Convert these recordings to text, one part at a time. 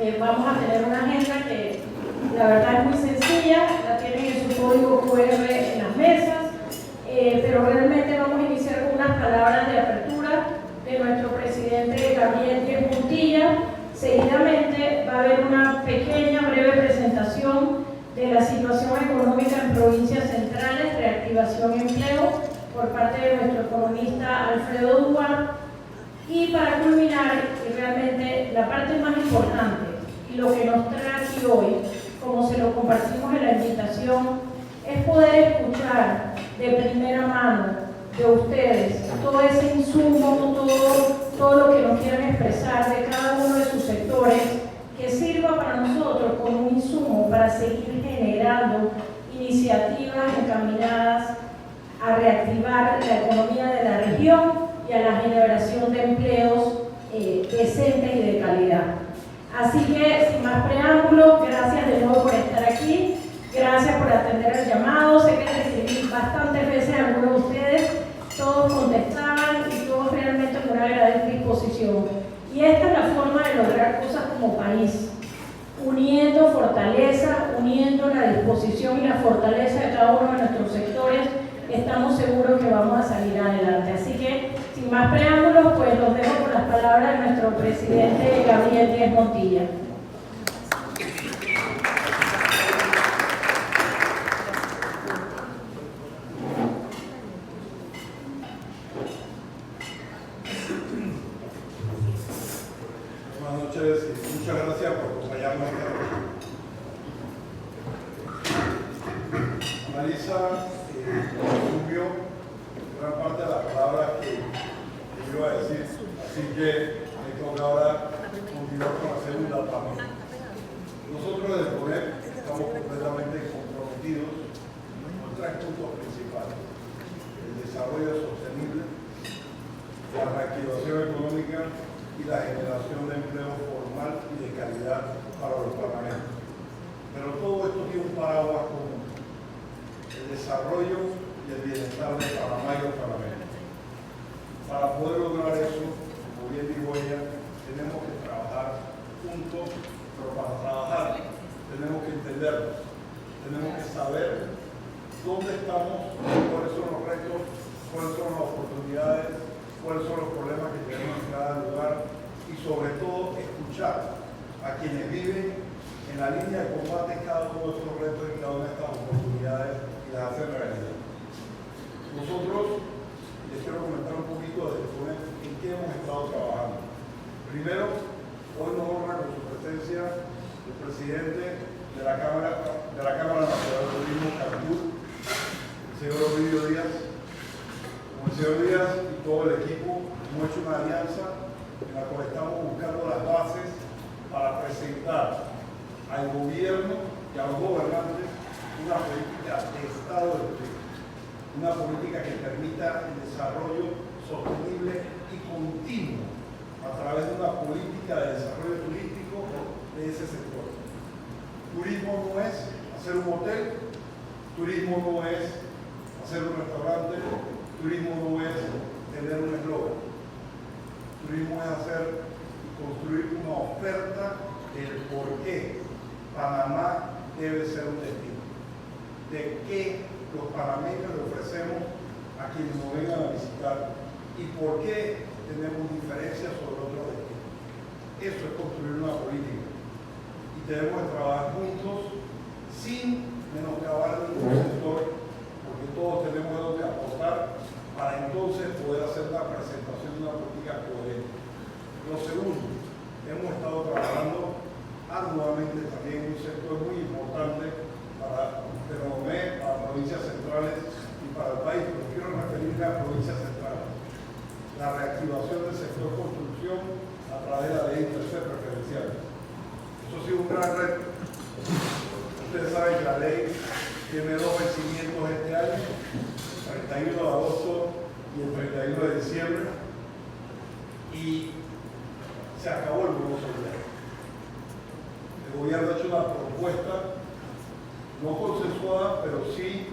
Vamos a tener una agenda que la verdad es muy sencilla, la tienen en su código QR en las mesas, pero realmente vamos a iniciar con unas palabras de apertura de nuestro presidente Gabriel Díez Montilla. Seguidamente va a haber una pequeña, breve presentación de la situación económica en provincias centrales, reactivación y empleo, por parte de nuestro economista Alfredo Duarte. Y para culminar, realmente la parte más importante y lo que nos trae aquí hoy, como se lo compartimos en la invitación, es poder escuchar de primera mano de ustedes todo ese insumo, todo lo que nos quieran expresar de cada uno de sus sectores, que sirva para nosotros como un insumo para seguir generando iniciativas encaminadas a reactivar la economía de la región y a la generación de empleos decentes y de calidad. Así que, sin más preámbulos, gracias de nuevo por estar aquí, gracias por atender el llamado. Sé que recibí bastantes veces a algunos de ustedes, todos contestaban y todos realmente con una gran disposición. Y esta es la forma de lograr cosas como país, uniendo fortaleza, uniendo la disposición y la fortaleza de cada uno de nuestros sectores. Estamos seguros que vamos a salir adelante. Así que, sin más preámbulos, pues los dejo con las palabras de nuestro presidente Gabriel Díez Montilla. Buenas noches y muchas gracias por acompañarnos esta noche. Marisa resumió gran parte de las palabras que yo iba a decir, así que me toca ahora continuar con la segunda parte. Nosotros desde el PONEP estamos completamente comprometidos con tres puntos principales: el desarrollo sostenible, la reactivación económica y la generación de empleo formal y de calidad para los panameños. Pero todo esto tiene un paraguas común: el desarrollo y el bienestar de Panamá y los panameños. Para poder lograr eso, como bien dijo ella, tenemos que trabajar juntos, pero para trabajar tenemos que entendernos, tenemos que saber dónde estamos, cuáles son los retos, cuáles son las oportunidades, cuáles son los problemas que tenemos en cada lugar y sobre todo escuchar a quienes viven en la línea de combate cada uno de estos retos y cada una de estas oportunidades y las hacen realidad. Nosotros, les quiero comentar un poquito en qué hemos estado trabajando. Primero, hoy nos honra con su presencia el presidente de la Cámara Nacional de Turismo, Cancún, el señor Ovidio Díaz. Como el señor Díaz y todo el equipo hemos hecho una alianza en la cual estamos buscando las bases para presentar al gobierno y a los gobernantes una política de Estado de turismo, una política que permita el desarrollo sostenible y continuo a través de una política de desarrollo turístico de ese sector. Turismo no es hacer un hotel, turismo no es hacer un restaurante, turismo no es tener un eslogan. Turismo es hacer y construir una oferta del por qué Panamá debe ser un destino, de qué los panameños le ofrecemos a quienes nos vengan a visitar y por qué tenemos diferencias sobre otros destinos. Eso es construir una política y tenemos que trabajar juntos sin menoscabar ningún sector, porque todos tenemos algo que aportar para entonces poder hacer una presentación de una política coherente. Lo segundo, hemos estado trabajando arduamente también en un sector muy importante para Peronomé, para provincias centrales y para el país, pero quiero referirme a provincias centrales. La reactivación del sector construcción a través de la ley de intereses preferenciales. Eso ha sido un gran reto. Ustedes saben que la ley tiene dos vencimientos este año, el 31 de agosto y el 31 de diciembre, y se acabó el bono solidario. El gobierno ha hecho una propuesta no consensuada, pero sí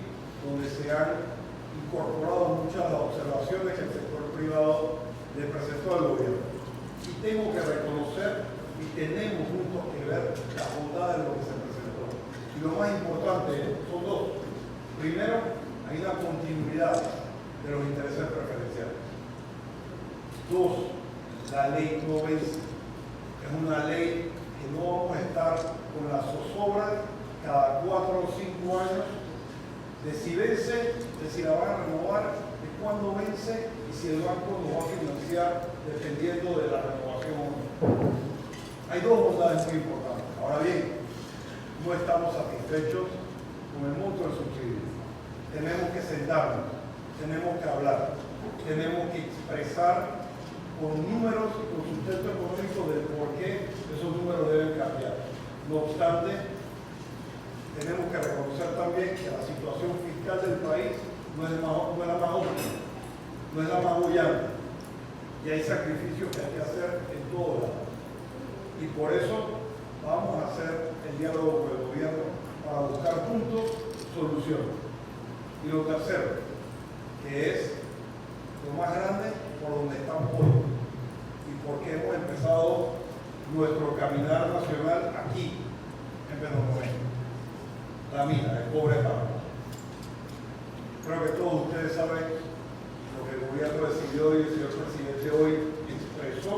donde se han incorporado muchas de las observaciones que el sector privado le presentó al gobierno. Y tengo que reconocer y tenemos juntos que ver la bondad de lo que se presentó. Y lo más importante son dos. Primero, hay una continuidad de los intereses preferenciales. Dos, la ley no vence. Es una ley que no vamos a estar con la zozobra cada 4 o 5 años de si vence, de si la van a renovar, de cuándo vence y si el banco nos va a financiar dependiendo de la renovación o no. Hay dos bondades muy importantes. Ahora bien, no estamos satisfechos con el monto del subsidio. Tenemos que sentarnos, tenemos que hablar, tenemos que expresar con números y con sustento económico del por qué esos números deben cambiar. No obstante, tenemos que reconocer también que la situación fiscal del país no es la más óptima, no es la más bullante, y hay sacrificios que hay que hacer en todo lado. Y por eso vamos a hacer el diálogo con el gobierno para buscar juntos soluciones. Y lo tercero, que es lo más grande, por donde estamos hoy y porque hemos empezado nuestro caminar nacional aquí, en Benomé, la mina, el cobre páramo. Creo que todos ustedes saben lo que el gobierno decidió y el señor presidente hoy expresó.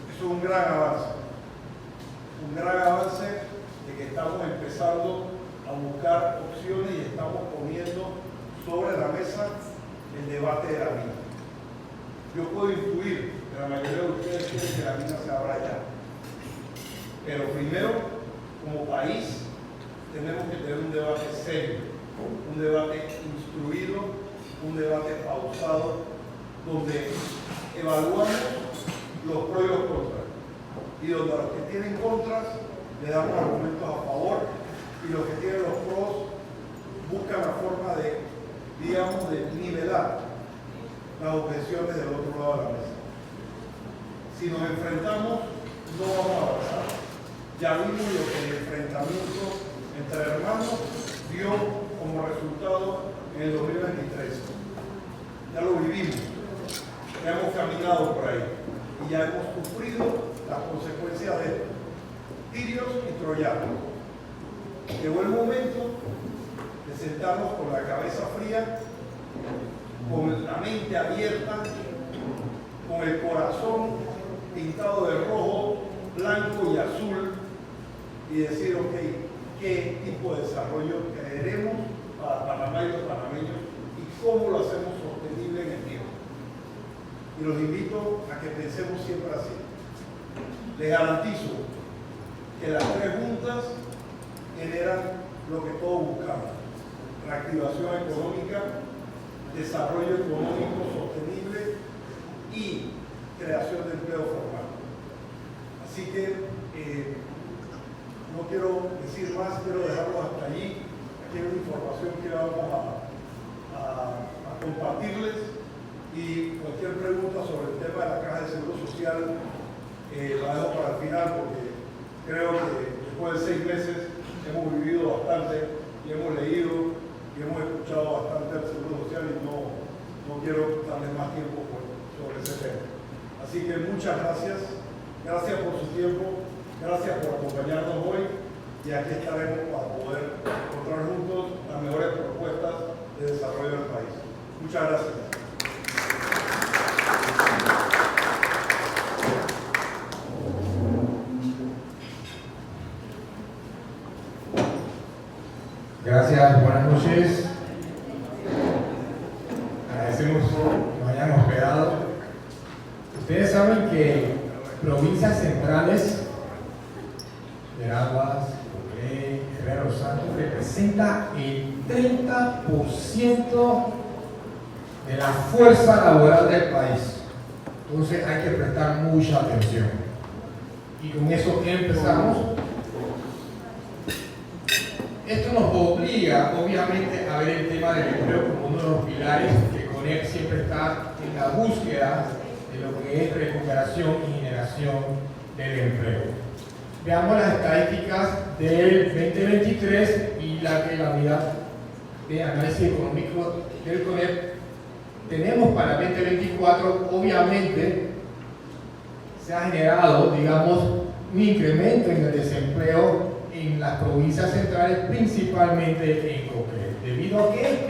Eso es un gran avance de que estamos empezando a buscar opciones y estamos poniendo sobre la mesa el debate de la mina. Yo puedo intuir que la mayoría de ustedes quieren que la mina se abra ya, pero primero, como país, tenemos que tener un debate serio, un debate instruido, un debate pausado, donde evaluamos los pros y los contras, y donde a los que tienen contras le damos argumentos a favor, y los que tienen los pros buscan la forma de, digamos, de nivelar las objeciones del otro lado de la mesa. Si nos enfrentamos, no vamos a avanzar. Ya vimos lo que el enfrentamiento entre hermanos dio como resultado en el 2023. Ya lo vivimos, ya hemos caminado por ahí y ya hemos sufrido las consecuencias de tirios y troyanos. Llegó el momento de sentarnos con la cabeza fría, con la mente abierta, con el corazón pintado de rojo, blanco y azul, y decir, ok, ¿qué tipo de desarrollo queremos para Panamá y los panameños y cómo lo hacemos sostenible en el tiempo? Y los invito a que pensemos siempre así. Les garantizo que las tres juntas generan lo que todos buscamos: reactivación económica, desarrollo económico sostenible y creación de empleo formal. Así que no quiero decir más, quiero dejarlo hasta allí. Aquí hay una información que vamos a compartirles, y cualquier pregunta sobre el tema de la Caja de Seguro Social la dejo para el final, porque creo que después de 6 meses hemos vivido bastante y hemos leído y hemos escuchado bastante al Seguro Social, y no quiero darles más tiempo sobre ese tema. Así que muchas gracias por su tiempo, gracias por acompañarnos hoy, y aquí estaremos para poder encontrar juntos las mejores propuestas de desarrollo del país. Muchas gracias. Gracias, buenas noches. Agradecemos que nos hayan hospedado. Ustedes saben que provincias centrales, Veraguas, Cocle, Herrera Los Santos, representa el 30% de la fuerza laboral del país. Entonces hay que prestar mucha atención. Y con eso empezamos. Esto nos obliga, obviamente, a ver el tema del empleo como uno de los pilares, que CONEP siempre está en la búsqueda de lo que es recuperación y generación del empleo. Veamos las estadísticas del 2023 y la unidad de análisis económico del CONEP tenemos para 2024. Obviamente se ha generado, digamos, un incremento en el desempleo en las provincias centrales, principalmente en Cocle. ¿Debido a qué?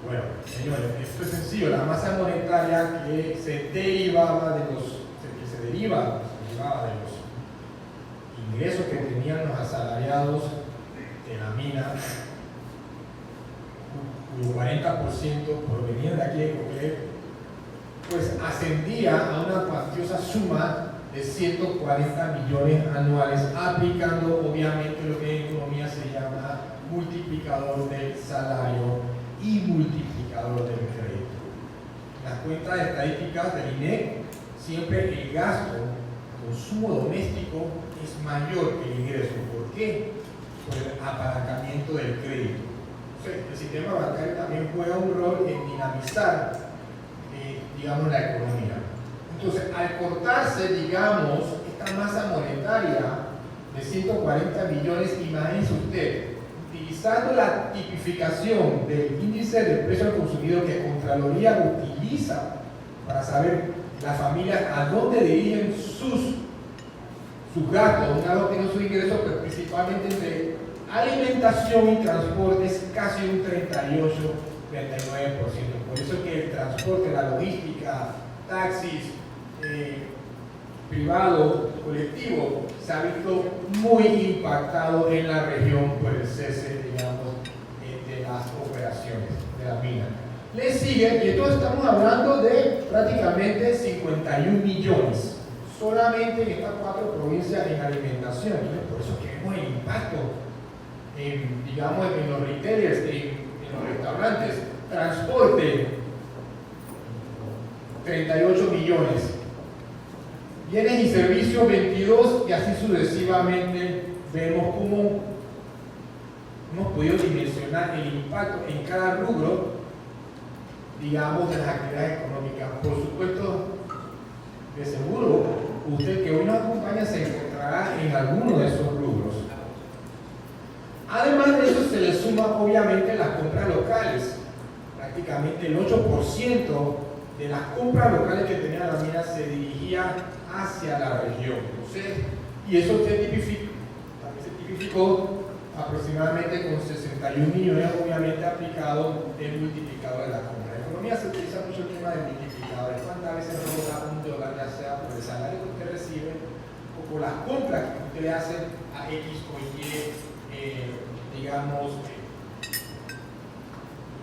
Bueno, señores, esto es sencillo. La masa monetaria que se deriva de los ingresos que tenían los asalariados de la mina, cuyo 40% provenía de aquí de Cocle, pues ascendía a una cuantiosa suma de 140 millones anuales, aplicando obviamente lo que en economía se llama multiplicador del salario y multiplicador del crédito. En las cuentas estadísticas del INEC, siempre el gasto, consumo doméstico, es mayor que el ingreso. ¿Por qué? Por el apalancamiento del crédito. Entonces, el sistema bancario también juega un rol en dinamizar, digamos, la economía. Entonces, al cortarse, digamos, esta masa monetaria de 140 millones, imagínese usted, utilizando la tipificación del índice de precio al consumidor que Contraloría utiliza para saber las familias a dónde dirigen sus gastos, una vez tienen sus ingresos, pero principalmente entre alimentación y transporte es casi un 38-39%. Por eso es que el transporte, la logística, taxis, privado, colectivo, se ha visto muy impactado en la región por el cese, digamos, de las operaciones de la mina. Le sigue, y entonces estamos hablando de prácticamente 51 millones, solamente en estas 4 provincias en alimentación. Por eso que vemos el impacto digamos, en los retailers, en los restaurantes. Transporte, 38 millones. Bienes y servicios, 22, y así sucesivamente. Vemos cómo hemos podido dimensionar el impacto en cada rubro, digamos, de las actividades económicas. Por supuesto, de seguro, usted que hoy nos acompaña se encontrará en alguno de esos rubros. Además de eso, se le suma obviamente las compras locales. Prácticamente el 8% de las compras locales que tenía la mina se dirigía hacia la región. Entonces, y eso también se tipificó aproximadamente con 61 millones, obviamente aplicado el multiplicador de la compra. En economía se utiliza mucho el tema de multiplicadores. ¿Cuántas veces roba un dólar, ya sea por el salario que usted recibe o por las compras que usted le hace a X o Y, digamos,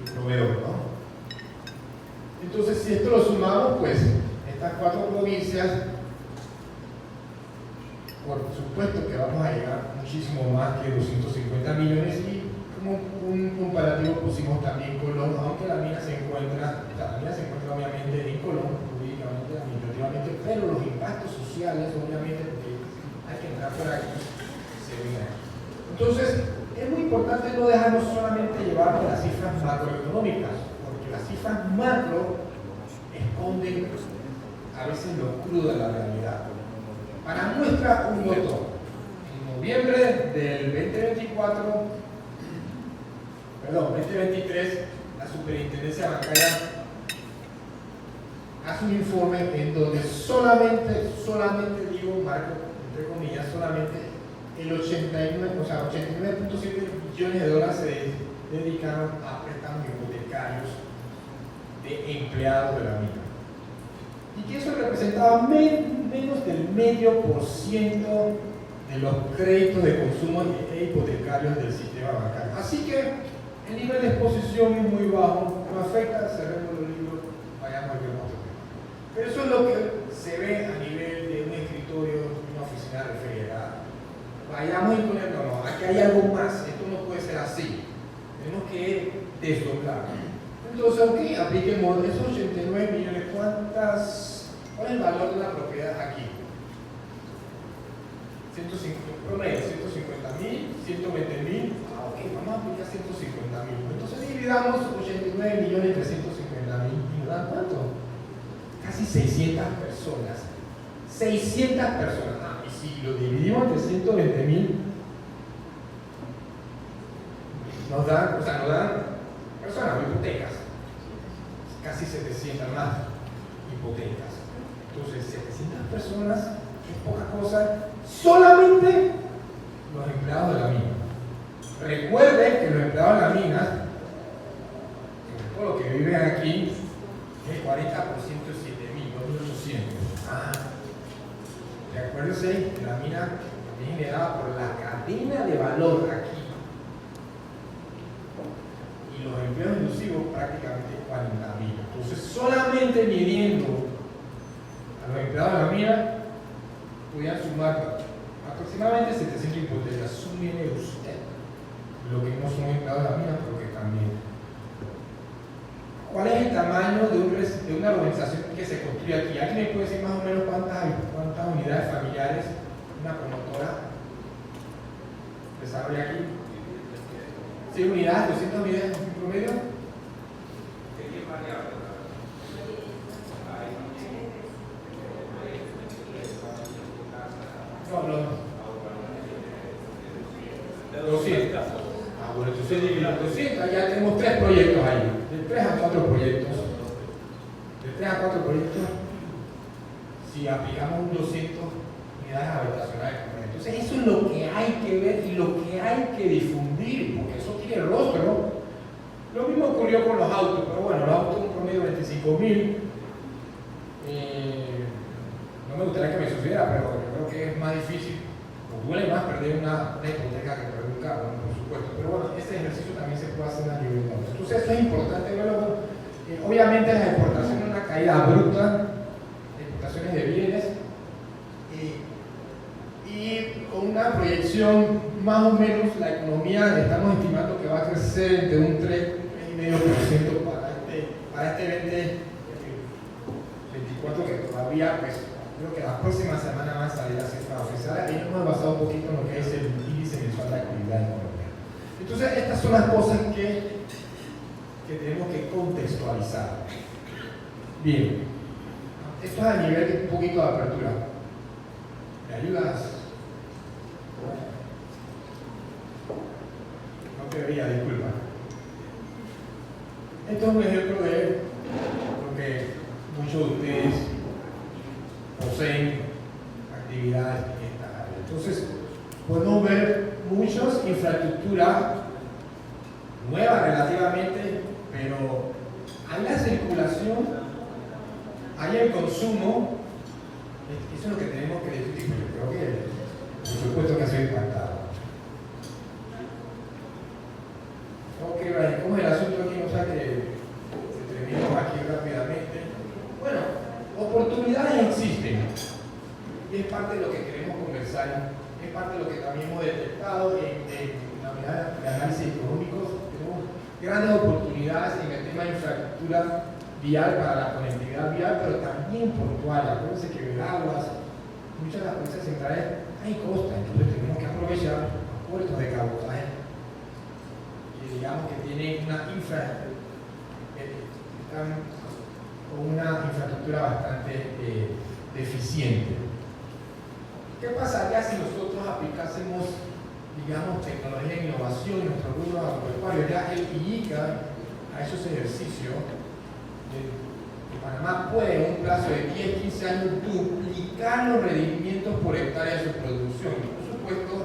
el proveedor, ¿no? Entonces, si esto lo sumamos, pues estas 4 provincias, por supuesto que vamos a llegar muchísimo más que 250 millones, y como un comparativo pusimos también Colón, aunque la mina se encuentra obviamente en Colón, jurídicamente, administrativamente, pero los impactos sociales, obviamente, porque hay que entrar por aquí, se ven aquí. Entonces, es muy importante no dejarnos solamente llevar por las cifras macroeconómicas, porque las cifras macro esconden a veces lo crudo de la realidad. Para muestra un botón. En noviembre del 2023, la Superintendencia Bancaria hace un informe en donde solamente digo, marco, entre comillas, solamente el 89.7 millones de dólares se dedicaron a préstamos hipotecarios de empleados de la mina. Y que eso representaba menos del 0,5% de los créditos de consumo e hipotecarios del sistema bancario. Así que el nivel de exposición es muy bajo, no afecta, cerremos los libros, vayamos al otro tema. Pero eso es lo que se ve a nivel de un escritorio, de una oficina refrigerada. Vayamos y poner, no, aquí hay algo más, esto no puede ser así, tenemos que desdoblar. Entonces, ok, apliquemos esos 89 millones, ¿cuál es el valor de la propiedad aquí? 150, promedio, 150.000, 120.000, ok, vamos a aplicar 150.000. Entonces dividamos 89 millones entre 150.000 y nos dan ¿cuánto? Casi 600 personas. 600 personas. Y si lo dividimos entre 120.000, nos dan personas o hipotecas. Casi 700 más hipotecas. Entonces, 700 personas es poca cosa, solamente los empleados de la mina. Recuerden que los empleados de la mina, todo lo que viven aquí, el 40% es 7.000, 2.800. Recuérdense que la mina es generada por la cadena de valor aquí. Y los empleos inclusivos prácticamente 40.000. Entonces, solamente midiendo a los empleados de la mina, podían sumar aproximadamente 700 hipotecas. Súmele usted lo que no son empleados de la mina, pero que también. ¿Cuál es el tamaño de una organización que se construye aquí? ¿Alguien me puede decir más o menos cuántas unidades familiares una promotora desarrolla aquí? 100 unidades, 200 unidades en promedio. No. 200. Bueno, entonces dividido 200, ya tenemos 3 proyectos ahí. De 3 a 4 proyectos. De 3 a 4 proyectos, si aplicamos 200 unidades habitacionales. Entonces, eso es lo que hay que ver y lo que hay que difundir, porque eso tiene rostro, ¿no? Lo mismo ocurrió con los autos, pero bueno, los autos un promedio de 25.000. No me gustaría que me sucediera, pero yo creo que es más difícil, o duele más perder una hipoteca que perder un carro, ¿no? Por supuesto. Pero bueno, este ejercicio también se puede hacer a nivel de autos. Entonces, eso es importante verlo. Obviamente, las exportaciones, una caída bruta de exportaciones de bienes. Y con una proyección más o menos, la economía estamos estimando que va a crecer entre un 3,5% para este 2024, que todavía, pues, creo que la próxima semana van a salir las cifras oficiales. Ahí nos hemos basado un poquito en lo que es el índice mensual de actividad económica. Entonces, estas son las cosas que tenemos que contextualizar. Bien, esto es a nivel de un poquito de apertura. ¿Me ayudas? No te veía, disculpa. Esto es un ejemplo de lo que muchos de ustedes poseen actividades en esta área. Entonces, podemos ver muchas infraestructuras nuevas relativamente, pero hay la circulación, hay el consumo. Eso es lo que tenemos que discutir. Yo creo que, por supuesto, que ha sido impactado. Ok, Brian, ¿cómo es el asunto aquí? O sea, que terminamos aquí rápidamente. Bueno, oportunidades existen. Y es parte de lo que queremos conversar. Es parte de lo que también hemos detectado en la unidad de análisis económicos. Tenemos grandes oportunidades en el tema de infraestructura vial para la conectividad vial, pero también portuaria. Acuérdense que Veraguas, muchas de las provincias centrales hay costa, entonces tenemos que aprovechar los puertos de cabotaje que digamos que tienen una infraestructura bastante deficiente. ¿Qué pasaría si nosotros aplicásemos, digamos, tecnología e innovación en nuestro rubro agropecuario? Ya el IICA ha hecho ese ejercicio. Panamá puede en un plazo de 10-15 años duplicar los rendimientos por hectárea de su producción. Y por supuesto,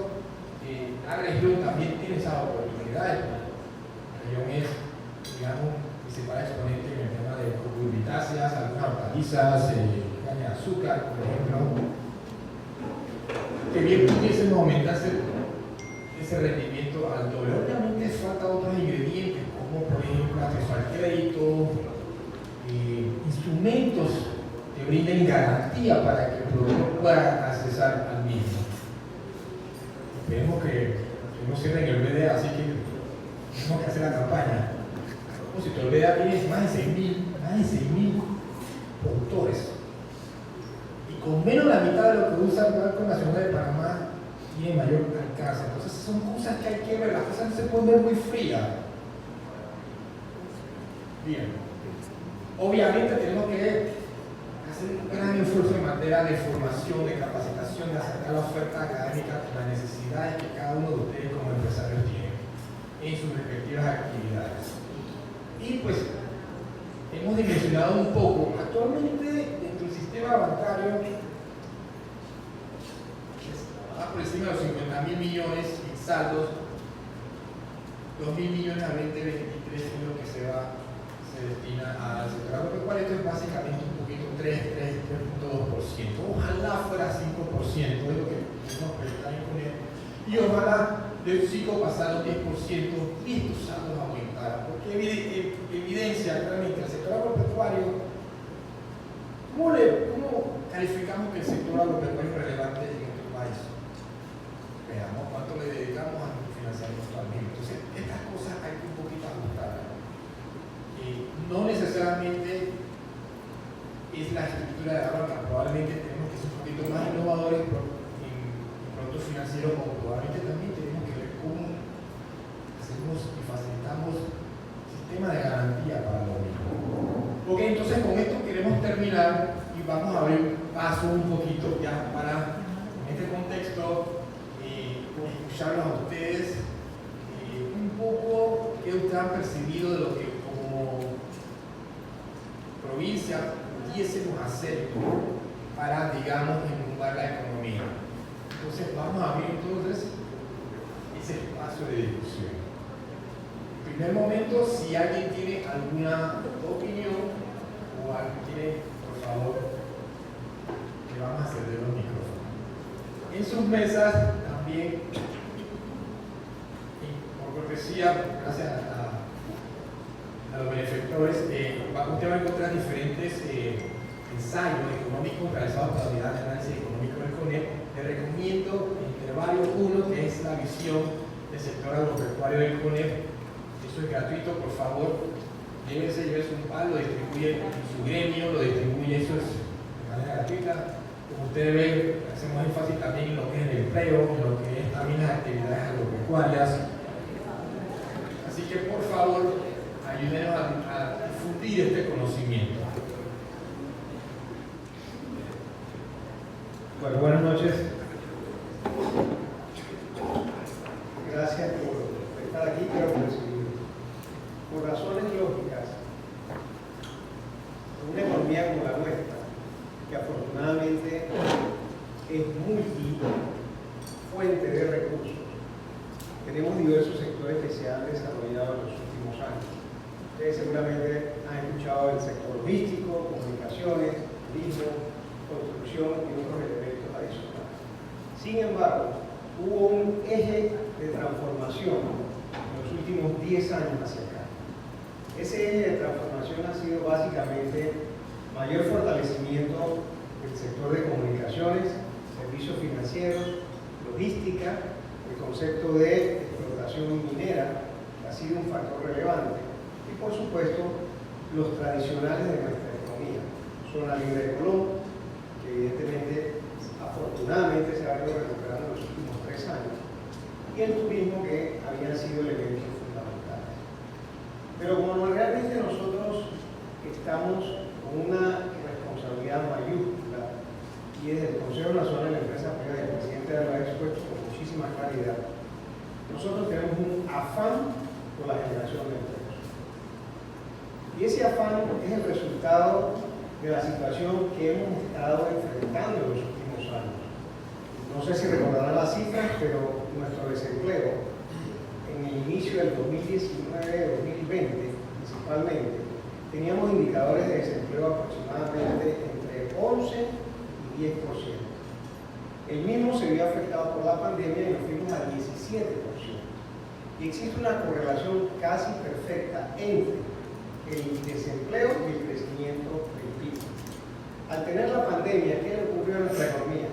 la región también tiene esas oportunidades. La región es, digamos, principal exponente en el tema de cucurbitáceas, algunas hortalizas, caña de azúcar, por ejemplo. Que bien pudiésemos aumentar ese rendimiento al doble. Obviamente falta otros ingredientes, como por ejemplo acceso al crédito, instrumentos que brinden garantía para que el productor pueda accesar al mismo. Esperemos que no cierren el BDA, así que tenemos que hacer la campaña. Si el BDA tiene más de 6.000 productores y con menos de la mitad de lo que usa el Banco Nacional de Panamá tiene mayor alcance. Entonces son cosas que hay que ver, las cosas no se pueden ver muy frías. Bien. Obviamente tenemos que hacer un gran esfuerzo en materia de formación, de capacitación, de acercar la oferta académica con las necesidades que cada uno de ustedes como empresarios tienen en sus respectivas actividades. Y pues, hemos dimensionado un poco. Actualmente, dentro del sistema bancario, está por encima de los 50.000 millones en saldos, 2.000 millones a 2023 es lo que se destina al sector agropecuario. Esto es básicamente un poquito 3.2%. Ojalá fuera 5%, es lo que nos pretende poner. Y ojalá del 5 pasar al 10% y estos saldos aumentaran. Porque evidencia claramente el sector agropecuario. ¿Cómo calificamos que el sector agropecuario es relevante en nuestro país? Veamos cuánto le dedicamos a financiamiento actualmente. Entonces, estas cosas hay que un poquito ajustar. No necesariamente es la estructura de la banca, probablemente tenemos que ser un poquito más innovadores en productos financieros, o probablemente también tenemos que ver cómo hacemos y facilitamos sistemas de garantía para los mismos. Ok, entonces con esto queremos terminar y vamos a abrir paso un poquito ya para, en este contexto, escucharlos a ustedes un poco qué ustedes han percibido de lo que como provincia pudiésemos hacer para, digamos, inundar la economía. Entonces vamos a abrir entonces ese espacio de discusión. En primer momento, si alguien tiene alguna opinión o alguien quiere, por favor, le vamos a ceder los micrófonos. En sus mesas también, por cortesía, gracias a los benefactores, usted va a encontrar diferentes ensayos económicos realizados por la Unidad de Análisis Económico del CONEP. Le recomiendo entre varios uno, que es la visión del sector agropecuario del CONEP. Eso es gratuito, por favor, llévese un palo, lo distribuye en su gremio, lo distribuye, eso es de manera gratuita. Como ustedes ven, hacemos énfasis también en lo que es el empleo, en lo que es también las actividades agropecuarias. Así que, por favor, ayúdenos a difundir este conocimiento. Bueno, buenas noches. Gracias por estar aquí, pero por razones lógicas, en una economía como la nuestra, que afortunadamente es multifuente de recursos, tenemos diversos sectores que se han desarrollado en los últimos años. Ustedes seguramente han escuchado el sector logístico, comunicaciones, turismo, construcción y otros elementos adicionales. Sin embargo, hubo un eje de transformación en los últimos 10 años hacia acá. Ese eje de transformación ha sido básicamente mayor fortalecimiento del sector de comunicaciones, servicios financieros, logística, el concepto de explotación minera ha sido un factor relevante, y por supuesto los tradicionales de nuestra economía, zona libre de Colón, que evidentemente, afortunadamente, se ha ido recuperando en los últimos 3 años, y el turismo, que habían sido elementos fundamentales. Pero como realmente nosotros estamos con una responsabilidad mayúscula, y desde el Consejo Nacional de la Empresa Privada, el presidente lo ha expuesto con muchísima claridad, nosotros tenemos un afán por la generación de empleos. Y ese afán es el resultado de la situación que hemos estado enfrentando en los últimos años. No sé si recordarán las cifras, pero nuestro desempleo en el inicio del 2019-2020 principalmente, teníamos indicadores de desempleo aproximadamente entre 11 y 10%. El mismo se vio afectado por la pandemia y nos fuimos al 17%. Y existe una correlación casi perfecta entre el desempleo y el crecimiento del PIB. Al tener la pandemia, ¿qué le ocurrió a nuestra economía?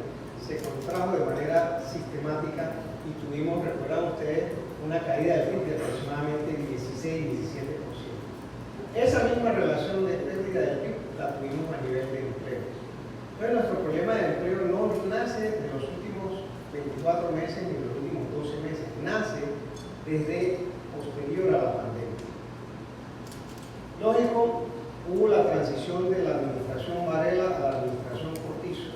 Se contrajo de manera sistemática y tuvimos, recuerdan ustedes, una caída del PIB de aproximadamente 16-17%. Esa misma relación de pérdida del PIB la tuvimos a nivel de empleo. Pero nuestro problema de empleo no nace de los últimos 24 meses ni de los últimos 12 meses, nace desde posterior a la pandemia. Lógico, hubo la transición de la administración Varela a la administración Cortizo,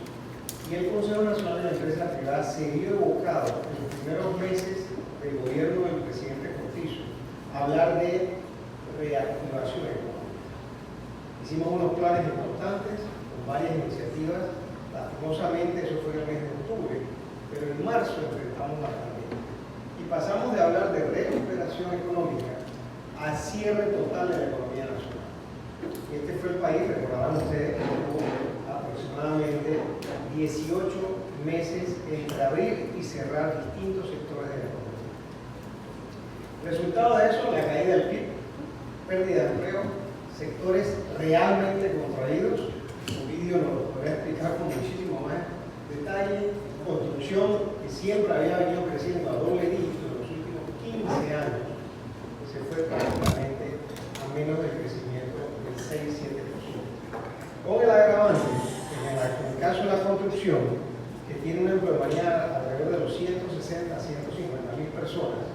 y el Consejo Nacional de la Empresa Privada se vio evocado en los primeros meses del gobierno del presidente Cortizo a hablar de reactivación económica. Hicimos unos planes importantes con varias iniciativas. Lastimosamente eso fue en el mes de octubre, pero en marzo enfrentamos la pandemia y pasamos de hablar de recuperación económica a cierre total de la economía nacional. Este fue el país, recordarán ustedes, que tuvo aproximadamente 18 meses entre abrir y cerrar distintos sectores de la economía. Resultado de eso, la caída del PIB, pérdida de empleo, sectores realmente contraídos. Ovidio nos lo podrá explicar con muchísimo más detalle. Construcción, que siempre había venido creciendo a doble dígito en los últimos 15 años, se fue prácticamente a menos del crecimiento del 6-7%. Con el agravante, en el caso de la construcción, que tiene una empleomanía alrededor de los 160 a 150 mil personas,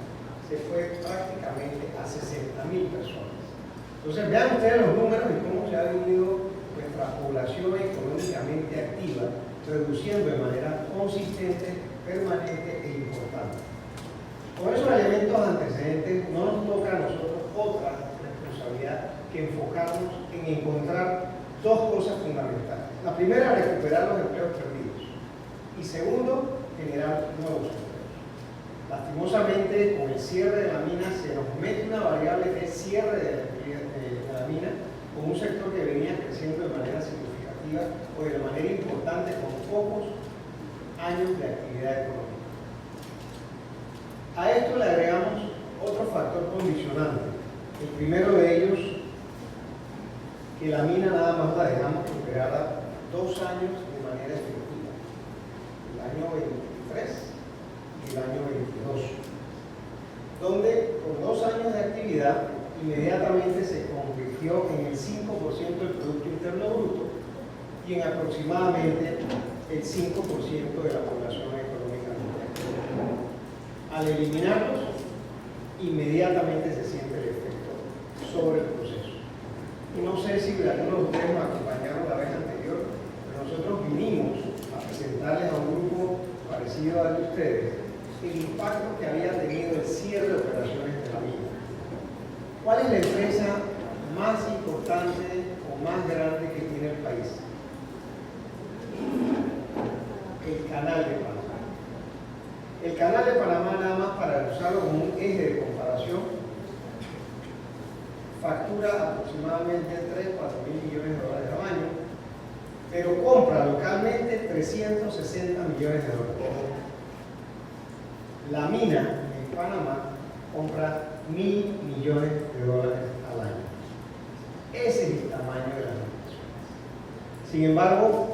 se fue prácticamente a 60 mil personas. Entonces, vean ustedes los números y cómo se ha venido nuestra población económicamente activa, reduciendo de manera consistente, permanente e importante. Con esos elementos antecedentes, no nos toca a nosotros otra responsabilidad que enfocarnos en encontrar dos cosas fundamentales. La primera, recuperar los empleos perdidos. Y segundo, generar nuevos empleos. Lastimosamente, con el cierre de la mina se nos mete una variable que es cierre de la mina, con un sector que venía creciendo de manera significativa o de manera importante con pocos años de actividad económica. A esto le agregamos otro factor condicionante. El primero de ellos, que la mina nada más la dejamos operada 2 años de manera efectiva, el año 23 y el año 22, donde con 2 años de actividad inmediatamente se convirtió en el 5% del Producto Interno Bruto y en aproximadamente el 5% de la población económicamente activa. Al eliminarlos, inmediatamente se siente el efecto sobre el proceso. Y no sé si algunos de ustedes nos acompañaron la vez anterior, pero nosotros vinimos a presentarles a un grupo parecido al de ustedes el impacto que había tenido el cierre de operaciones de la mina. ¿Cuál es la empresa más importante o más grande que tiene el país? El Canal de Panamá. El Canal de Panamá, nada más para usarlo como un eje de comparación, factura aproximadamente 3-4 mil millones de dólares al año, pero compra localmente 360 millones de dólares. La mina en Panamá compra 1.000 millones de dólares al año. Ese es el tamaño de las inversiones. Sin embargo,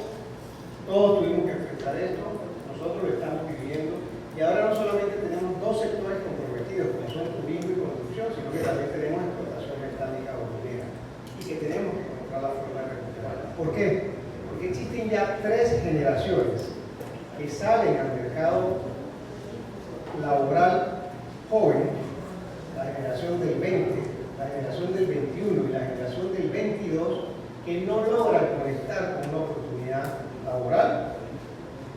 todos tuvimos que enfrentar esto, nosotros lo estamos viviendo, y ahora no solamente tenemos 2 sectores comprometidos, como son turismo y construcción, sino que también tenemos explotación mecánica o minera, y que tenemos que encontrar la forma de recuperarla. ¿Por qué? Porque existen ya 3 generaciones que salen al mercado laboral joven, la generación del 20, la generación del 21 y la generación del 22, que no logran conectar con una oportunidad laboral,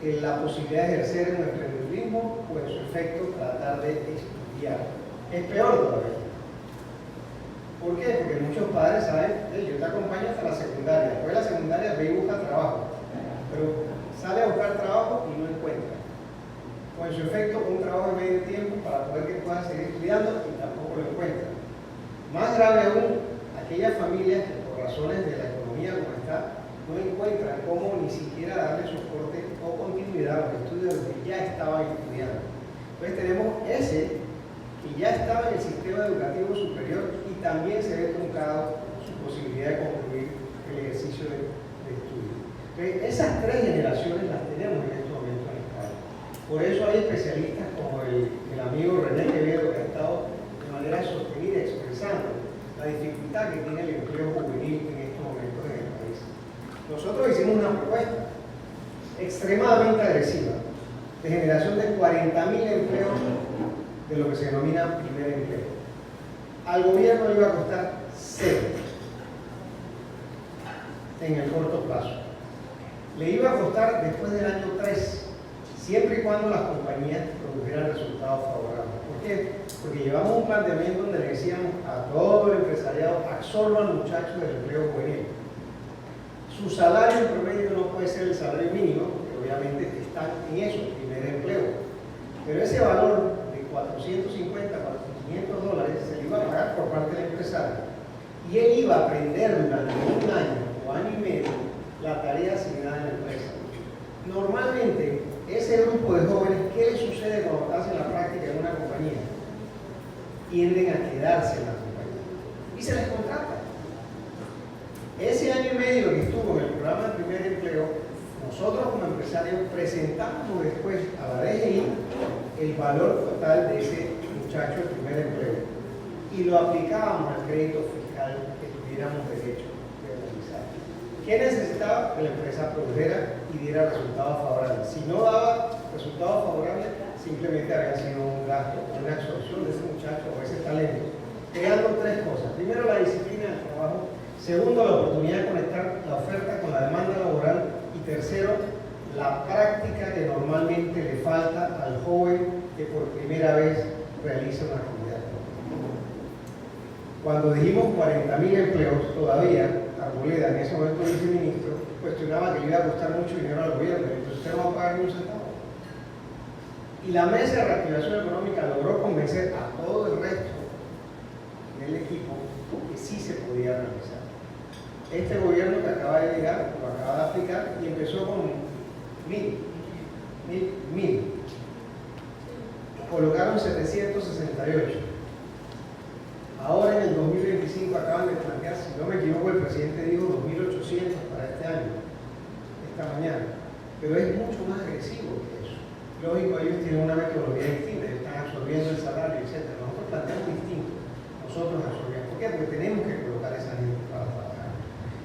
en la posibilidad de ejercer en nuestro emprendedurismo o en su efecto tratar de estudiar. Es peor todavía. ¿Por qué? Porque muchos padres saben, yo te acompaño hasta la secundaria, después de la secundaria ve y busca trabajo, pero sale a buscar trabajo y no encuentra. O en su efecto un trabajo de medio tiempo para poder que pueda seguir estudiando y tampoco lo encuentra. Más grave aún, aquellas familias que por razones de la economía como está, no encuentran cómo ni siquiera darle soporte o continuidad a los estudios que ya estaban estudiando. Entonces tenemos ese que ya estaba en el sistema educativo superior y también se ve truncado su posibilidad de concluir el ejercicio de estudio. Entonces esas 3 generaciones las tenemos en este momento en España. Por eso hay especialistas como el amigo René Quevedo, que ha estado de manera sostenida expresando la dificultad que tiene el empleo juvenil en estos momentos en el país. Nosotros hicimos una propuesta extremadamente agresiva de generación de 40.000 empleos de lo que se denomina primer empleo. Al gobierno le iba a costar 0 en el corto plazo. Le iba a costar después del año 3, siempre y cuando las compañías produjeran resultados favorables. ¿Por qué? Porque llevamos un planteamiento donde le decíamos a todo el empresariado: absorban muchachos del empleo juvenil. Su salario en promedio no puede ser el salario mínimo, porque obviamente están en eso, el primer empleo. Pero ese valor de 450, 500 dólares se le iba a pagar por parte del empresario. Y él iba a aprender durante un año o año y medio la tarea asignada en la empresa. Normalmente, ese grupo de jóvenes, ¿qué les sucede cuando hacen la práctica en una compañía? Tienden a quedarse en la compañía y se les contrata. Ese año y medio que estuvo en el programa de primer empleo, nosotros como empresarios presentamos después a la DGI el valor total de ese muchacho de primer empleo y lo aplicábamos al crédito fiscal que tuviéramos derecho de realizar. ¿Qué necesitaba? Que la empresa produjera y diera resultados favorables. Si no daba resultados favorables, simplemente había sido un gasto, una absorción de ese muchacho o ese talento, creando tres cosas. Primero, la disciplina del trabajo. Segundo, la oportunidad de conectar la oferta con la demanda laboral. Y tercero, la práctica que normalmente le falta al joven que por primera vez realiza una actividad. Cuando dijimos 40.000 empleos, todavía Arboleda, en ese momento viceministro, cuestionaba que le iba a costar mucho dinero al gobierno, entonces usted no va a pagar ni un centavo. Y la mesa de reactivación económica logró convencer a todo el resto del equipo que sí se podía realizar. Este gobierno que acaba de llegar, lo acaba de aplicar y empezó con 1.000. Colocaron 768. Ahora en el 2025 acaban de plantear, si no me equivoco, el presidente dijo 2.800 para este año, esta mañana. Pero es mucho más agresivo que eso. Lógico, ellos tienen una metodología distinta, ellos están absorbiendo el salario, etc. Nosotros planteamos distinto. Nosotros absorbemos. ¿Por qué? Porque tenemos que colocar esa gente para trabajar.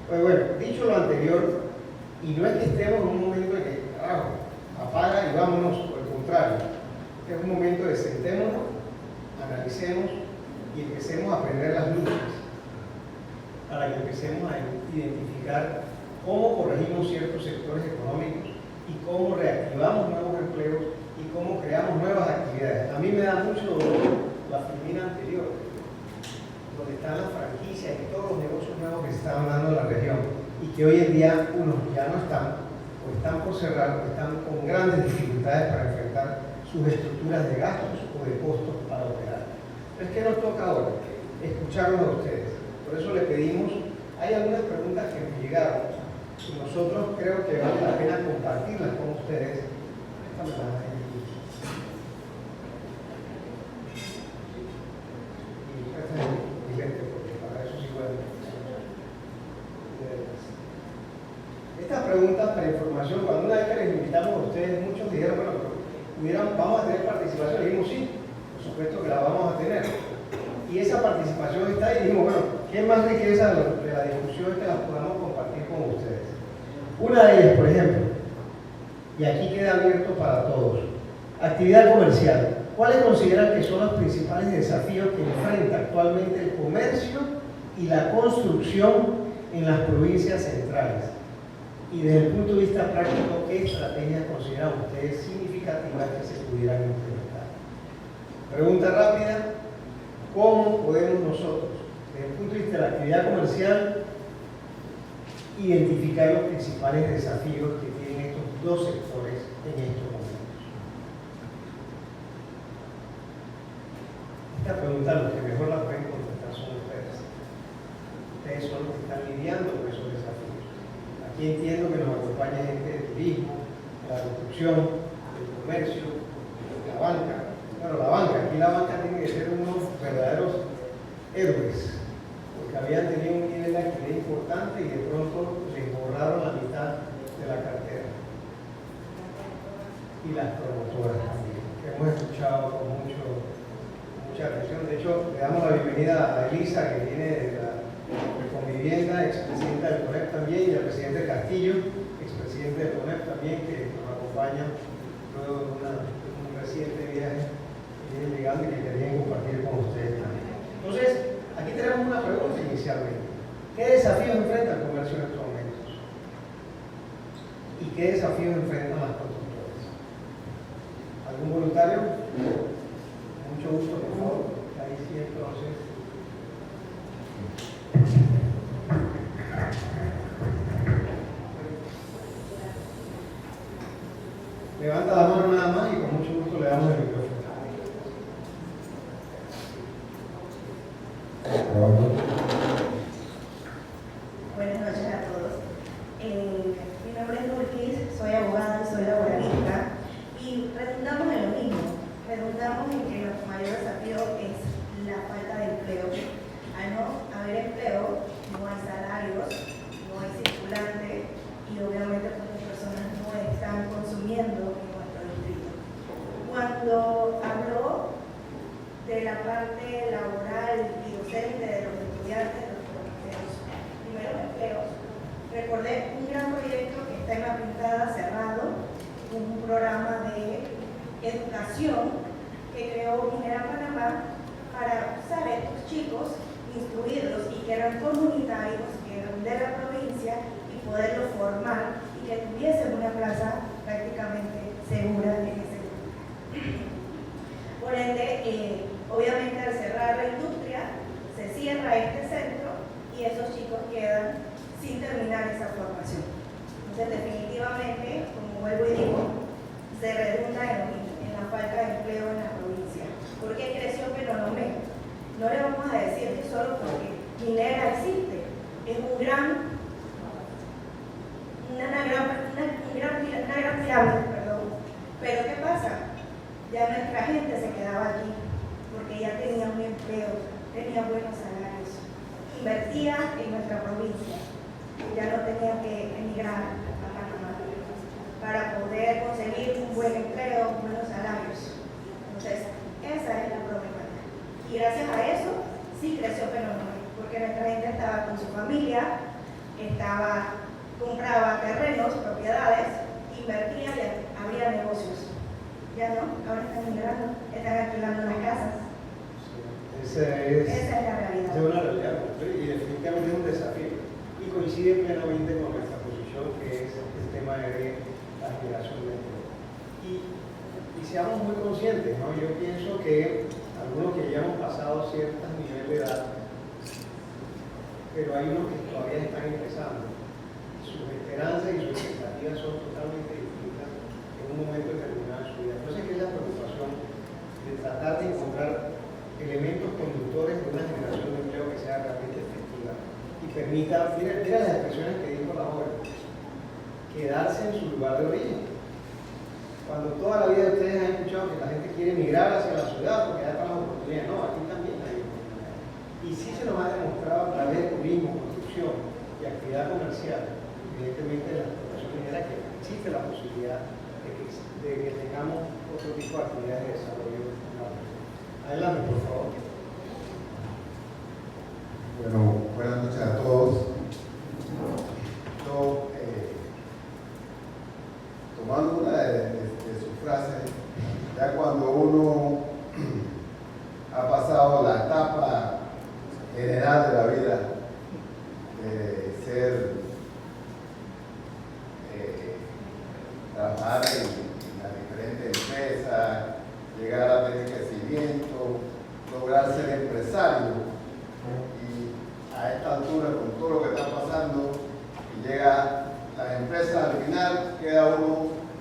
Pues bueno, dicho lo anterior, y no es que estemos en un momento en que, carajo, apaga y vámonos, por el contrario. Es un momento de sentémonos, analicemos y empecemos a aprender las luchas para que empecemos a identificar cómo corregimos ciertos sectores económicos y cómo reactivamos nuevos empleos y cómo creamos nuevas actividades. A mí me da mucho dolor la filmina anterior, donde están las franquicias y todos los negocios nuevos que se estaban dando en la región y que hoy en día unos ya no están, o están por cerrar, o están con grandes dificultades para enfrentar sus estructuras de gastos o de costos para operar. Es que nos toca ahora escucharlos a ustedes. Por eso le pedimos, hay algunas preguntas que nos llegaron y nosotros creo que vale la pena compartirlas con ustedes. Estas preguntas para información, cuando una vez que les invitamos a ustedes, muchos dijeron, bueno, vamos a tener participación. Le dijimos, sí, por supuesto que la vamos a tener. Y esa participación está ahí. Y dijimos, bueno, ¿qué más riqueza de la discusión que las podamos compartir con ustedes? Una de ellas, por ejemplo, y aquí queda abierto para todos, actividad comercial. ¿Cuáles consideran que son los principales desafíos que enfrenta actualmente el comercio y la construcción en las provincias centrales? Y desde el punto de vista práctico, ¿qué estrategias consideran ustedes significativas que se pudieran implementar? Pregunta rápida: ¿cómo podemos nosotros, desde el punto de vista de la actividad comercial, identificar los principales desafíos que tienen estos dos sectores en estos momentos? Esta pregunta, los que mejor la pueden contestar son ustedes. Ustedes son los que están lidiando con esos desafíos. Aquí entiendo que nos acompaña gente de turismo, de la construcción, del comercio, de la banca. Bueno, la banca, aquí la banca tiene que ser unos verdaderos héroes, porque habían tenido un nivel de actividad importante y de pronto les borraron la mitad de la cartera. Y las promotoras también, que hemos escuchado con mucha atención. De hecho, le damos la bienvenida a Elisa, que viene de Convivienda, expresidenta del CONEP también, y al presidente Castillo, expresidente del CONEP también, que nos acompaña luego de un reciente viaje que viene llegando y que querían compartir con ustedes también. Entonces, aquí tenemos una pregunta inicialmente. ¿Qué desafíos enfrenta el comercio en estos momentos? ¿Y qué desafíos enfrentan las constructoras? ¿Algún voluntario? Mucho gusto, por favor. Ahí sí, entonces. Levanta la mano nada más y con mucho gusto le damos el micrófono. Buenas noches a todos. Mi nombre es Lourdes, soy abogada y soy laboralista y redundamos en lo mismo. Redundamos en que nuestro mayor desafío es la falta de empleo. Al no haber empleo, no hay salarios, no hay circulante y obviamente pues, las personas no están consumiendo en nuestro distrito. Cuando habló de la parte laboral y docente de los estudiantes, de los primeros empleos, recordé un gran proyecto que está en La Pintada cerrado, un programa de educación que creó Minera Panamá para usar a estos chicos, instruirlos y que eran comunitarios, que eran de la provincia y poderlos formar y que tuviesen una plaza prácticamente segura en ese lugar. Por ende, obviamente al cerrar la industria, se cierra este centro y esos chicos quedan sin terminar esa formación. Entonces, definitivamente, como vuelvo y digo, se redunda en la falta de empleo en la provincia. ¿Por qué creció Penonomé? No le vamos a decir que solo porque Minera existe, es una gran pirámide, pero ¿qué pasa? Ya nuestra gente se quedaba aquí porque ya tenía un empleo, tenía buenos salarios, invertía en nuestra provincia, ya no tenía que emigrar a Panamá para poder conseguir un buen empleo, buenos salarios. Entonces, esa es la problemática. Y gracias a eso sí creció Penonomé, porque nuestra gente estaba con su familia, compraba terrenos, propiedades, invertía y abría negocios. Ya no, ahora están migrando, están alquilando las casas. Esa es la realidad. Es una realidad, y definitivamente es un desafío. Y coincide plenamente con nuestra posición, que es el tema de la generación de empleo. Y seamos muy conscientes, ¿no? Yo pienso que algunos que ya hemos pasado ciertos niveles de edad, pero hay unos que todavía están empezando. Sus esperanzas y sus expectativas son totalmente distintas en un momento determinado de su vida. Entonces, ¿qué es la preocupación de tratar de encontrar elementos conductores de una generación de empleo que sea realmente efectiva y permita, mira las expresiones que dijo la joven, quedarse en su lugar de origen? Cuando toda la vida ustedes han escuchado que la gente quiere migrar hacia la ciudad porque hay para las oportunidades, no, aquí también hay oportunidades. Y sí se nos ha demostrado a través de turismo, construcción y actividad comercial, evidentemente en la explotación minera, que existe la posibilidad de que tengamos otro tipo de actividades de desarrollo. Adelante, por favor. Bueno, buenas noches a todos. Yo, tomando una de sus frases, ya cuando uno ha pasado la etapa general de la vida, de ser, trabajar en las diferentes empresas, llegar a tener crecimiento, lograr ser empresario, y a esta altura, con todo lo que está pasando, y llega las empresas, al final queda uno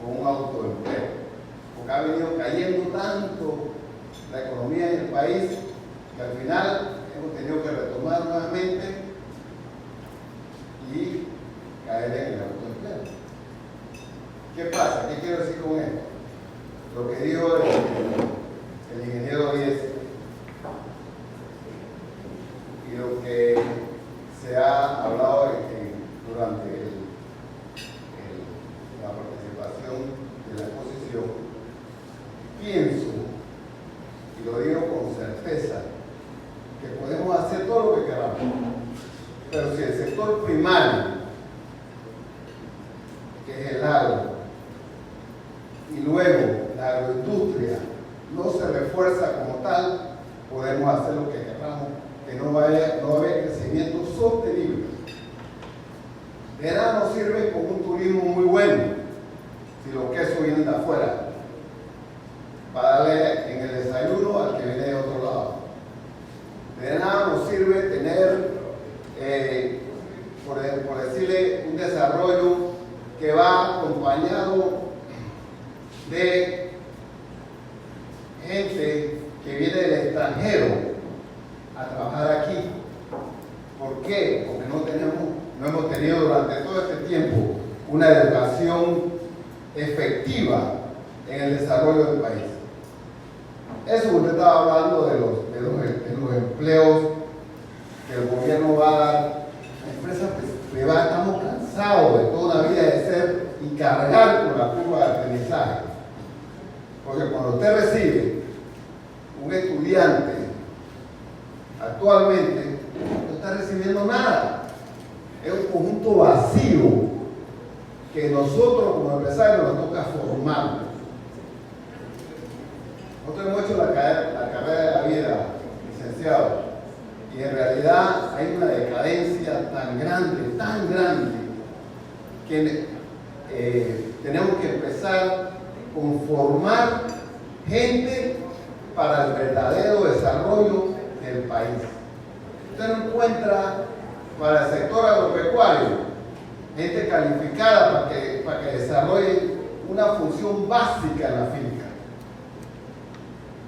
con un autoempleo, porque ha venido cayendo tanto la economía en el país que al final hemos tenido que retomar nuevamente y caer en el autoempleo. ¿Qué pasa? ¿Qué quiero decir con esto? Lo que dijo el ingeniero Díez y lo que se ha hablado durante la participación de la exposición, pienso, y lo digo con certeza, que podemos hacer todo lo que queramos, pero si el sector primario, que es el agro, y luego la agroindustria no se refuerza como tal, podemos hacer lo que queramos, que no va a haber crecimiento sostenible. De nada nos sirve con un turismo muy bueno si los quesos vienen de afuera para darle en el desayuno al que viene de otro lado. De nada nos sirve tener, por decirle, un desarrollo que va acompañado de gente que viene del extranjero a trabajar aquí. ¿Por qué? Porque no hemos tenido durante todo este tiempo una educación efectiva en el desarrollo del país. Eso que usted estaba hablando de los empleos que el gobierno va a dar, la empresa privada, estamos cansados de toda una vida de ser y cargar con la curva de aprendizaje. Porque cuando usted recibe un estudiante actualmente, no está recibiendo nada. Es un conjunto vacío que nosotros como empresarios nos toca formar. Nosotros hemos hecho la carrera de la vida, licenciado, y en realidad hay una decadencia tan grande, que tenemos que empezar con formar gente para el verdadero desarrollo del país. Usted no encuentra para el sector agropecuario gente calificada para que desarrolle una función básica en la finca.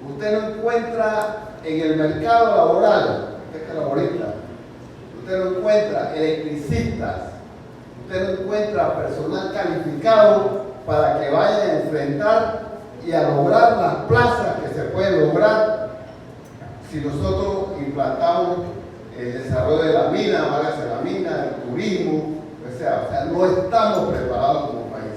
Usted no encuentra en el mercado laboral, usted es laborista, usted no encuentra electricistas, usted no encuentra personal calificado para que vaya a enfrentar y a lograr las plazas que se pueden lograr si nosotros implantamos el desarrollo de la mina, válgase la mina, el turismo, o sea, no estamos preparados como país.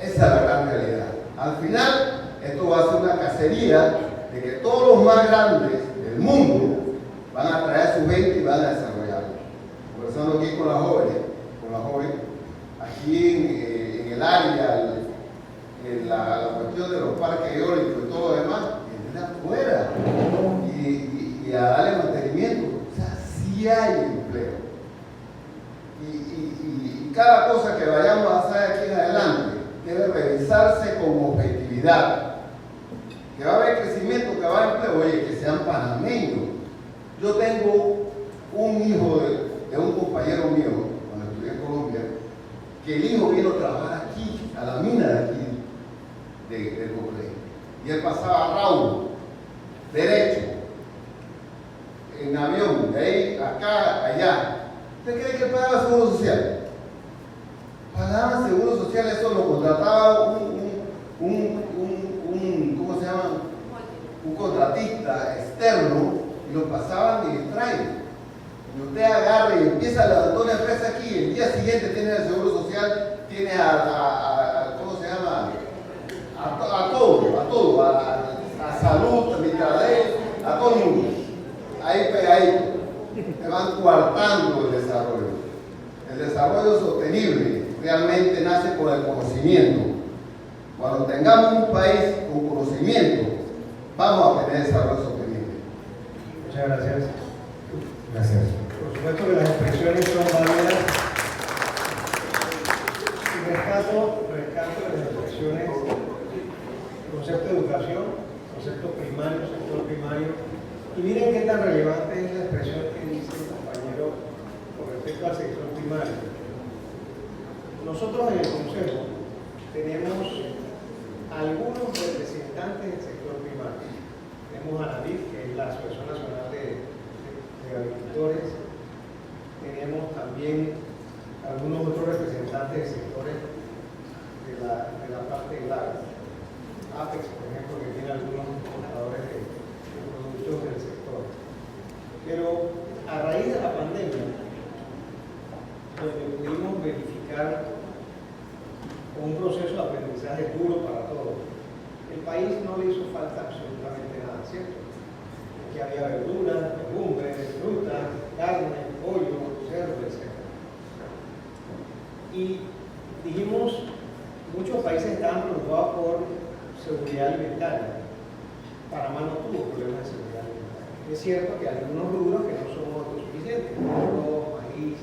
Esa es la gran realidad. Al final, esto va a ser una cacería de que todos los más grandes del mundo van a traer su gente y van a desarrollarlo. Conversando aquí con las jóvenes, aquí en el área, la cuestión de los parques eólicos y todo lo demás, vienen afuera y a darle mantenimiento. O sea, sí hay empleo. Y cada cosa que vayamos a hacer aquí en adelante debe revisarse con objetividad. Que va a haber crecimiento, que va a haber empleo, oye, que sean panameños. Yo tengo un hijo de un compañero mío, cuando estudié en Colombia, que el hijo vino a trabajar aquí, a la mina de aquí, del Cocle. Y él pasaba a Raúl, derecho, en avión, de ahí, acá, allá. ¿Usted cree que pagaba seguro social? Pagaban seguro social, eso lo contrataba ¿cómo se llama? Un contratista externo y lo pasaban en el trailer. Y usted agarra y empieza a levantar una empresa aquí, el día siguiente tiene el seguro social, tiene ¿cómo se llama? A todo, a salud, a mitradez, a todo el mundo. Ahí pegadito. Te van coartando el desarrollo. El desarrollo sostenible realmente nace con el conocimiento. Cuando tengamos un país con conocimiento, vamos a tener desarrollo sostenible. Muchas gracias. Gracias. Por supuesto que las expresiones son válidas. Y rescato de las expresiones, concepto de educación, concepto primario, sector primario. Y miren qué tan relevante es la expresión que dice el compañero con respecto al sector primario. Nosotros en el Consejo tenemos algunos representantes del sector primario. Tenemos a NADIF, que es la Asociación Nacional de Agricultores. Tenemos también algunos otros representantes de sectores de la parte del agro. Apex, por ejemplo, que tiene algunos compradores de productos del sector. Pero a raíz de la pandemia, donde pudimos verificar un proceso de aprendizaje duro para todos, el país no le hizo falta absolutamente nada, ¿cierto? Aquí había verduras, legumbres, frutas, carne, pollo, cerdo, etc. Y dijimos, muchos países estaban preocupados por seguridad alimentaria. Panamá no tuvo problemas de seguridad alimentaria. Es cierto que hay algunos rubros que no son autosuficientes, arroz, maíz,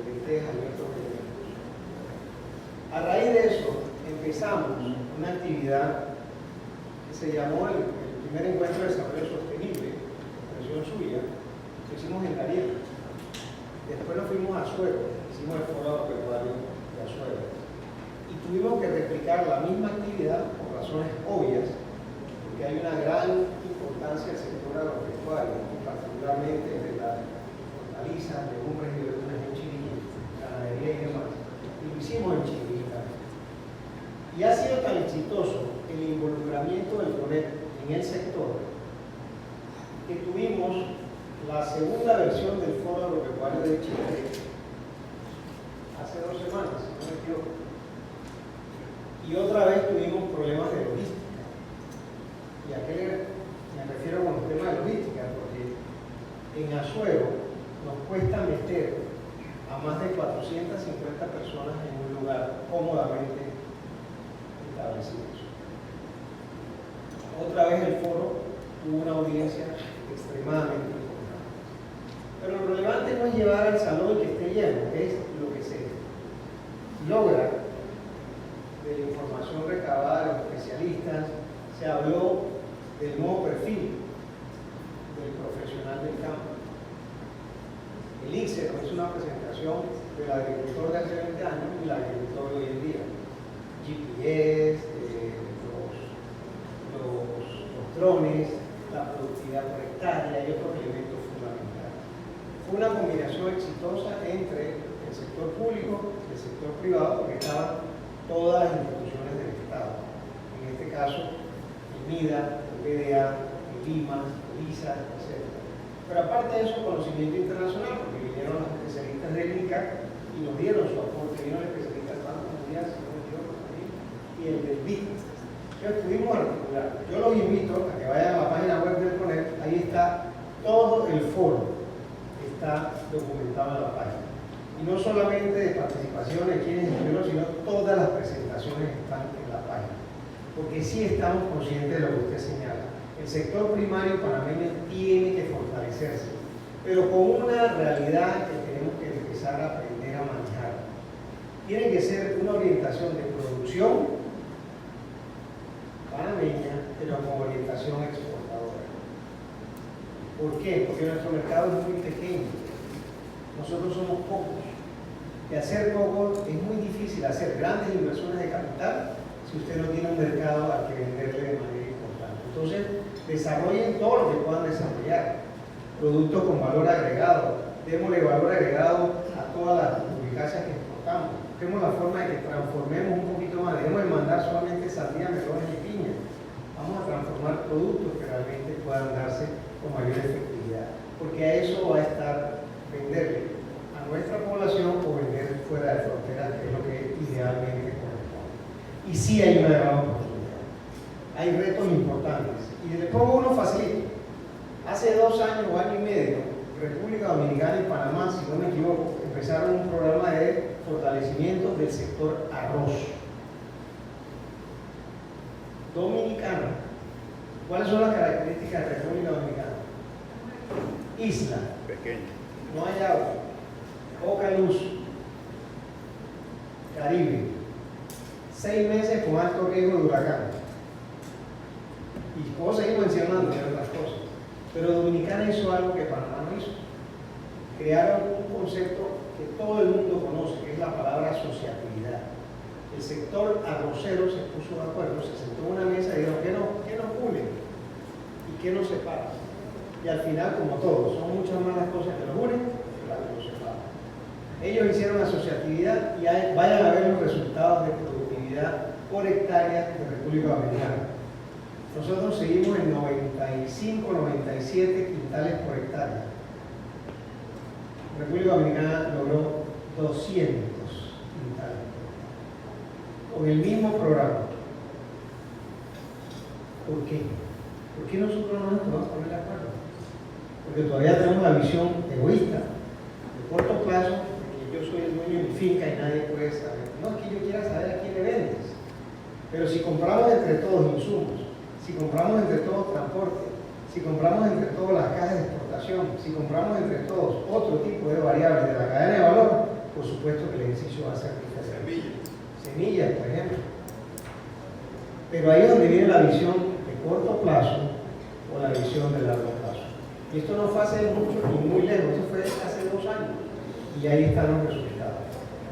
lentejas y otros elementos. A raíz de eso, empezamos una actividad que se llamó el primer encuentro de desarrollo sostenible, expresión suya, que hicimos en Darién. Después nos fuimos a Azuero, hicimos el foro agropecuario de Azuero. Y y tuvimos que replicar la misma actividad por razones obvias, porque hay una gran importancia del sector agropecuario, particularmente de la hortaliza, legumbres y verduras en Chiriquí, ganadería y demás. Y lo hicimos en Chiriquí también. Y ha sido tan exitoso el involucramiento del CONEP en el sector que tuvimos la segunda versión del Foro Agropecuario de Chile hace 2 semanas, si no me equivoco. Y otra vez tuvimos problemas de logística. ¿Y a qué me refiero con los temas de logística? Porque en Azuero nos cuesta meter a más de 450 personas en un lugar cómodamente establecidos. Otra vez el foro tuvo una audiencia extremadamente importante. Pero lo relevante no es llevar al salón que esté lleno, es lo que se logra de la información recabada de los especialistas. Se habló del nuevo perfil del profesional del campo. El ICSE es una presentación del agricultor de hace 20 años y el agricultor de hoy en día. GPS, los drones, la productividad por hectárea y otros elementos fundamentales. Fue una combinación exitosa entre el sector público y el sector privado, porque estaban todas las instituciones del Estado. En este caso, el MIDA, el BDA, el LIMA, el ISA, etc. Pero aparte de eso, conocimiento internacional, porque vinieron los especialistas del INCAC y nos dieron su aporte. Vino el especialista del Banco Mundial, y el del BIC. Entonces pudimos articular. Yo los invito a que vayan a la página web del CONEP, ahí está todo el foro, está documentado en la página. Y no solamente de participación de quienes estuvieron, sino todas las presentaciones están en la página. Porque sí estamos conscientes de lo que usted señala. El sector primario panameño tiene que fortalecerse, pero con una realidad que tenemos que empezar a aprender a manejar. Tiene que ser una orientación de producción panameña, pero con orientación exportadora. ¿Por qué? Porque nuestro mercado es muy pequeño. Nosotros somos pocos. Y hacer poco es muy difícil hacer grandes inversiones de capital si usted no tiene un mercado al que venderle de manera importante. Entonces, desarrollen todo lo que puedan desarrollar. Productos con valor agregado. Démosle valor agregado a todas las publicaciones que exportamos. Busquemos la forma de que transformemos un poquito más. Debemos de mandar solamente sandía, melones y piña. Vamos a transformar productos que realmente puedan darse con mayor efectividad. Porque a eso va a estar venderle a nuestra población o vender fuera de fronteras, que es lo que idealmente corresponde. Y sí hay una gran oportunidad. Hay retos importantes. Y les pongo uno facilito. Hace 2 años o año y medio, República Dominicana y Panamá, si no me equivoco, empezaron un programa de fortalecimiento del sector arroz. Dominicana. ¿Cuáles son las características de República Dominicana? Isla. Pequeño. No hay agua. Poca luz. Caribe. 6 meses con alto riesgo de huracán. Y puedo seguir mencionando otras cosas. Pero Dominicana hizo algo que Panamá no hizo. Crearon un concepto que todo el mundo conoce, que es la palabra asociatividad. El sector arrocero se puso de acuerdo, se sentó en una mesa y dijeron, ¿qué nos une? ¿Y qué nos separa? Y al final, como todos, son muchas más las cosas que nos unen que las que nos separan. Ellos hicieron asociatividad y vayan a ver los resultados de productividad por hectárea de República Dominicana. Nosotros seguimos en 95, 97 quintales por hectárea. República Dominicana logró 200 quintales con el mismo programa. ¿Por qué? ¿Por qué nosotros no nos podemos poner de acuerdo? Porque todavía tenemos la visión egoísta, de corto plazo, de que yo soy el dueño de mi finca y nadie puede saber. No es que yo quiera saber a quién le vendes, pero si compramos entre todos insumos, si compramos entre todos transporte, si compramos entre todos las cajas de exportación, si compramos entre todos otro tipo de variables de la cadena de valor, por supuesto que el ejercicio va a ser diferente. Semillas, por ejemplo. Pero ahí es donde viene la visión de corto plazo o la visión de largo plazo. Y esto no fue hace mucho ni muy lejos, esto fue hace 2 años. Y ahí están los resultados.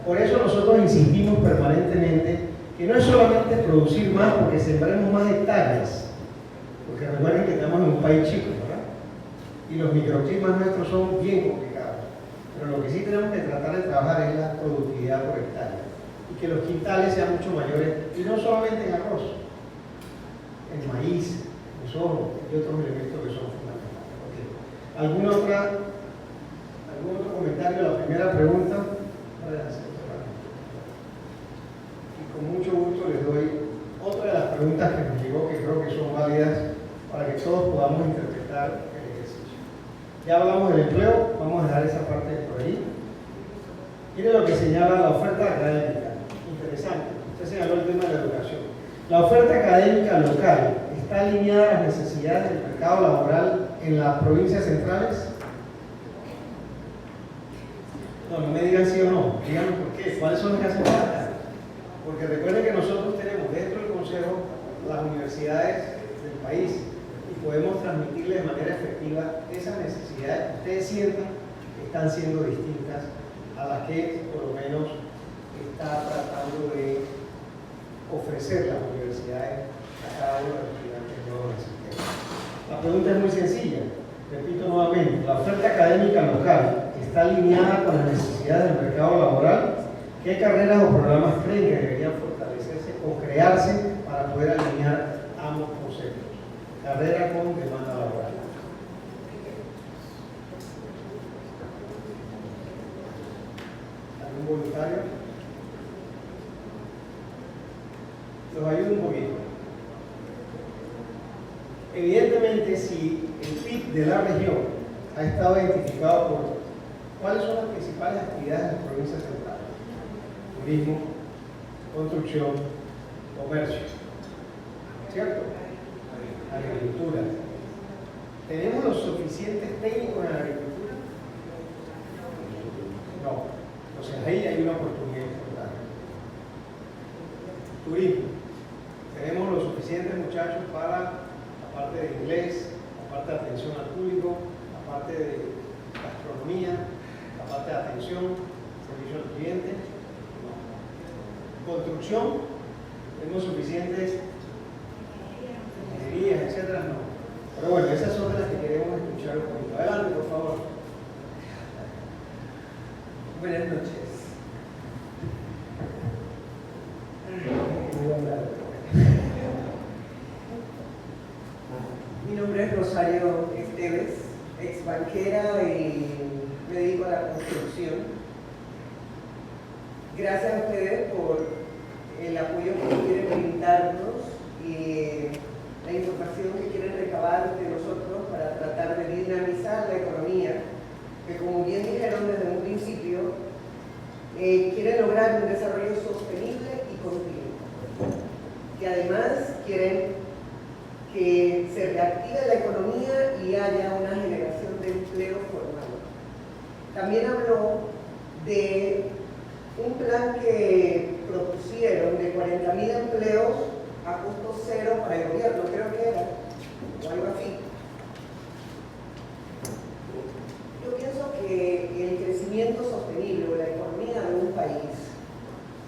Por eso nosotros insistimos permanentemente que no es solamente producir más porque sembremos más hectáreas, porque recuerden que estamos en un país chico, ¿verdad? Y los microclimas nuestros son bien complicados, pero lo que sí tenemos que tratar de trabajar es la productividad por hectárea y que los quintales sean mucho mayores, y no solamente en arroz, en maíz, en sorgo y otros elementos que son fundamentales. Okay. ¿Algún otro comentario a la primera pregunta? Y con mucho gusto les doy otra de las preguntas que nos llegó, que creo que son válidas para que todos podamos interpretar el ejercicio. Ya hablamos del empleo, vamos a dejar esa parte por ahí. Miren lo que señala la oferta académica. Interesante, usted señaló el tema de la educación. La oferta académica local está alineada a las necesidades del mercado laboral en las provincias centrales. No me digan sí o no, díganme por qué, cuáles son las que hacen falta. Porque recuerden que nosotros tenemos dentro del Consejo las universidades del país y podemos transmitirle de manera efectiva esas necesidades que ustedes sientan que están siendo distintas a las que por lo menos está tratando de ofrecer las universidades a cada uno de los estudiantes nuevos del sistema. La pregunta es muy sencilla, repito nuevamente, ¿la oferta académica local está alineada con las necesidades del mercado laboral? ¿Qué carreras o programas creen que deberían fortalecerse o crearse para poder alinear ambos conceptos? Carrera con demanda laboral. ¿Algún voluntario? Los ayudo un poquito. Evidentemente, si el PIB de la región ha estado identificado por cuáles son las principales actividades de las provincias centrales: turismo, construcción, comercio, ¿cierto? Agricultura. ¿Tenemos los suficientes técnicos en la agricultura? No. Entonces ahí hay una oportunidad importante. Turismo. ¿Tenemos los suficientes muchachos para la parte de inglés, la parte de atención al público, la parte de gastronomía, la parte de atención, servicio al cliente? No. Construcción. ¿Tenemos suficientes ingenierías, etcétera? No. Pero bueno, esas son las que queremos escuchar un poquito. Adelante, por favor. Buenas noches. Mi nombre es Rosario Esteves, ex banquera y me dedico a la construcción. Gracias a ustedes por el apoyo que quieren brindarnos y la información que quieren recabar de nosotros para tratar de dinamizar la economía, que como bien dijeron desde un principio, quieren lograr un desarrollo sostenible y continuo, que además quieren que se reactive la economía y haya una generación de empleo formal. También habló de un plan que propusieron de 40.000 empleos a costo cero para el gobierno, creo que era, o algo así. Yo pienso que el crecimiento sostenible de la economía de un país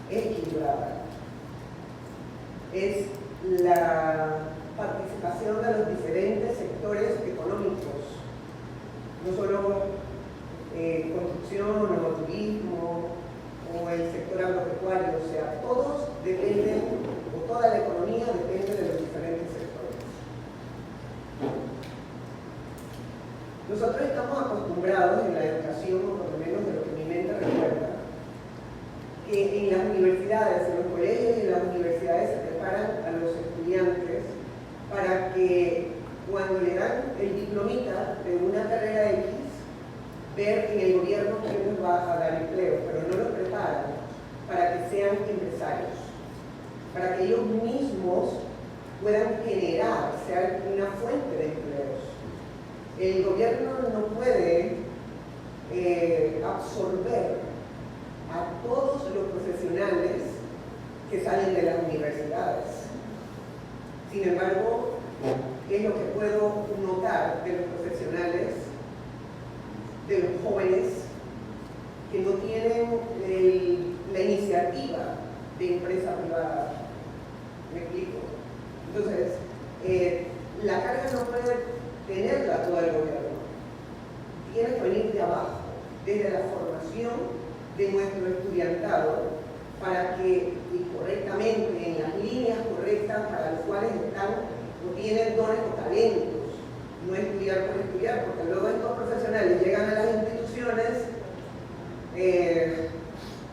es equilibrada. Es la participación de los diferentes sectores económicos, no solo construcción o turismo o el sector agropecuario, o sea, todos dependen, o toda la economía depende de los diferentes sectores. Nosotros estamos acostumbrados en la educación, o por lo menos de lo que mi mente recuerda, que en las universidades, en los colegios y en las universidades se preparan a los estudiantes para que cuando le dan el diplomita de una carrera X, ver en el gobierno que les va a dar empleo, pero no los preparan para que sean empresarios, para que ellos mismos puedan generar, sean una fuente de empleos. El gobierno no puede absorber a todos los profesionales que salen de las universidades. Sin embargo, es lo que puedo notar de los profesionales, de los jóvenes que no tienen la iniciativa de empresa privada, Entonces, la carga no puede tenerla todo el gobierno. Tiene que venir de abajo, desde la formación de nuestro estudiantado, para que, y correctamente, en las líneas correctas para las cuales están o tienen dones o talentos, no estudiar por estudiar, porque luego estos profesionales llegan a las instituciones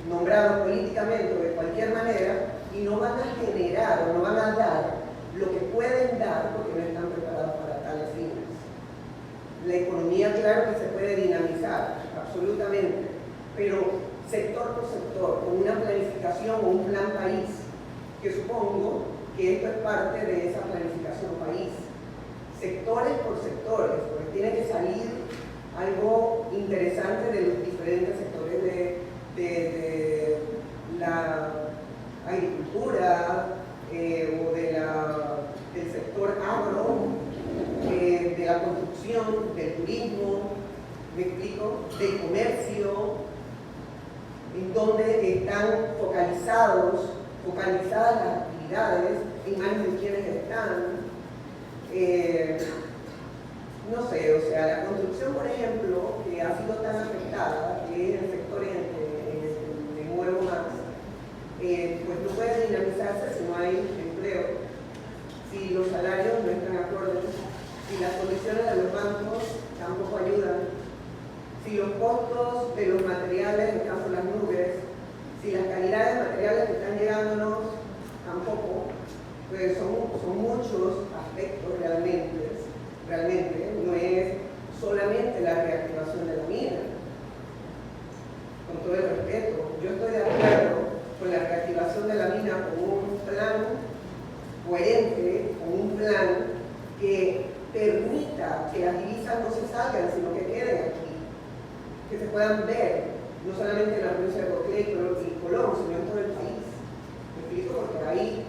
nombrados políticamente o de cualquier manera y no van a generar o no van a dar lo que pueden dar porque no están preparados para tales fines. La economía, claro que se puede dinamizar, absolutamente, pero sector por sector, con una planificación o un plan país, que supongo que esto es parte de esa planificación país. Sectores por sectores, porque tiene que salir algo interesante de los diferentes sectores de la agricultura o del sector agro, de la construcción, del turismo, ¿me explico? Del comercio, en donde están focalizadas las actividades, en manos de quienes están. No sé, o sea, la construcción, por ejemplo, que ha sido tan afectada, que es el sector de muevo más, pues no puede dinamizarse si no hay empleo, si los salarios no están acordes, si las condiciones de los bancos tampoco ayudan, si los costos de los materiales están por las nubes, si las calidades de materiales que están llegándonos tampoco, pues son muchos aspectos realmente, no es solamente la reactivación de la mina. Con todo el respeto, yo estoy de acuerdo con la reactivación de la mina con un plan coherente, con un plan que permita que las divisas no se salgan, sino que queden aquí, que se puedan ver, no solamente en la provincia de Coquilá y Colón, sino en todo el país. Me explico, porque hay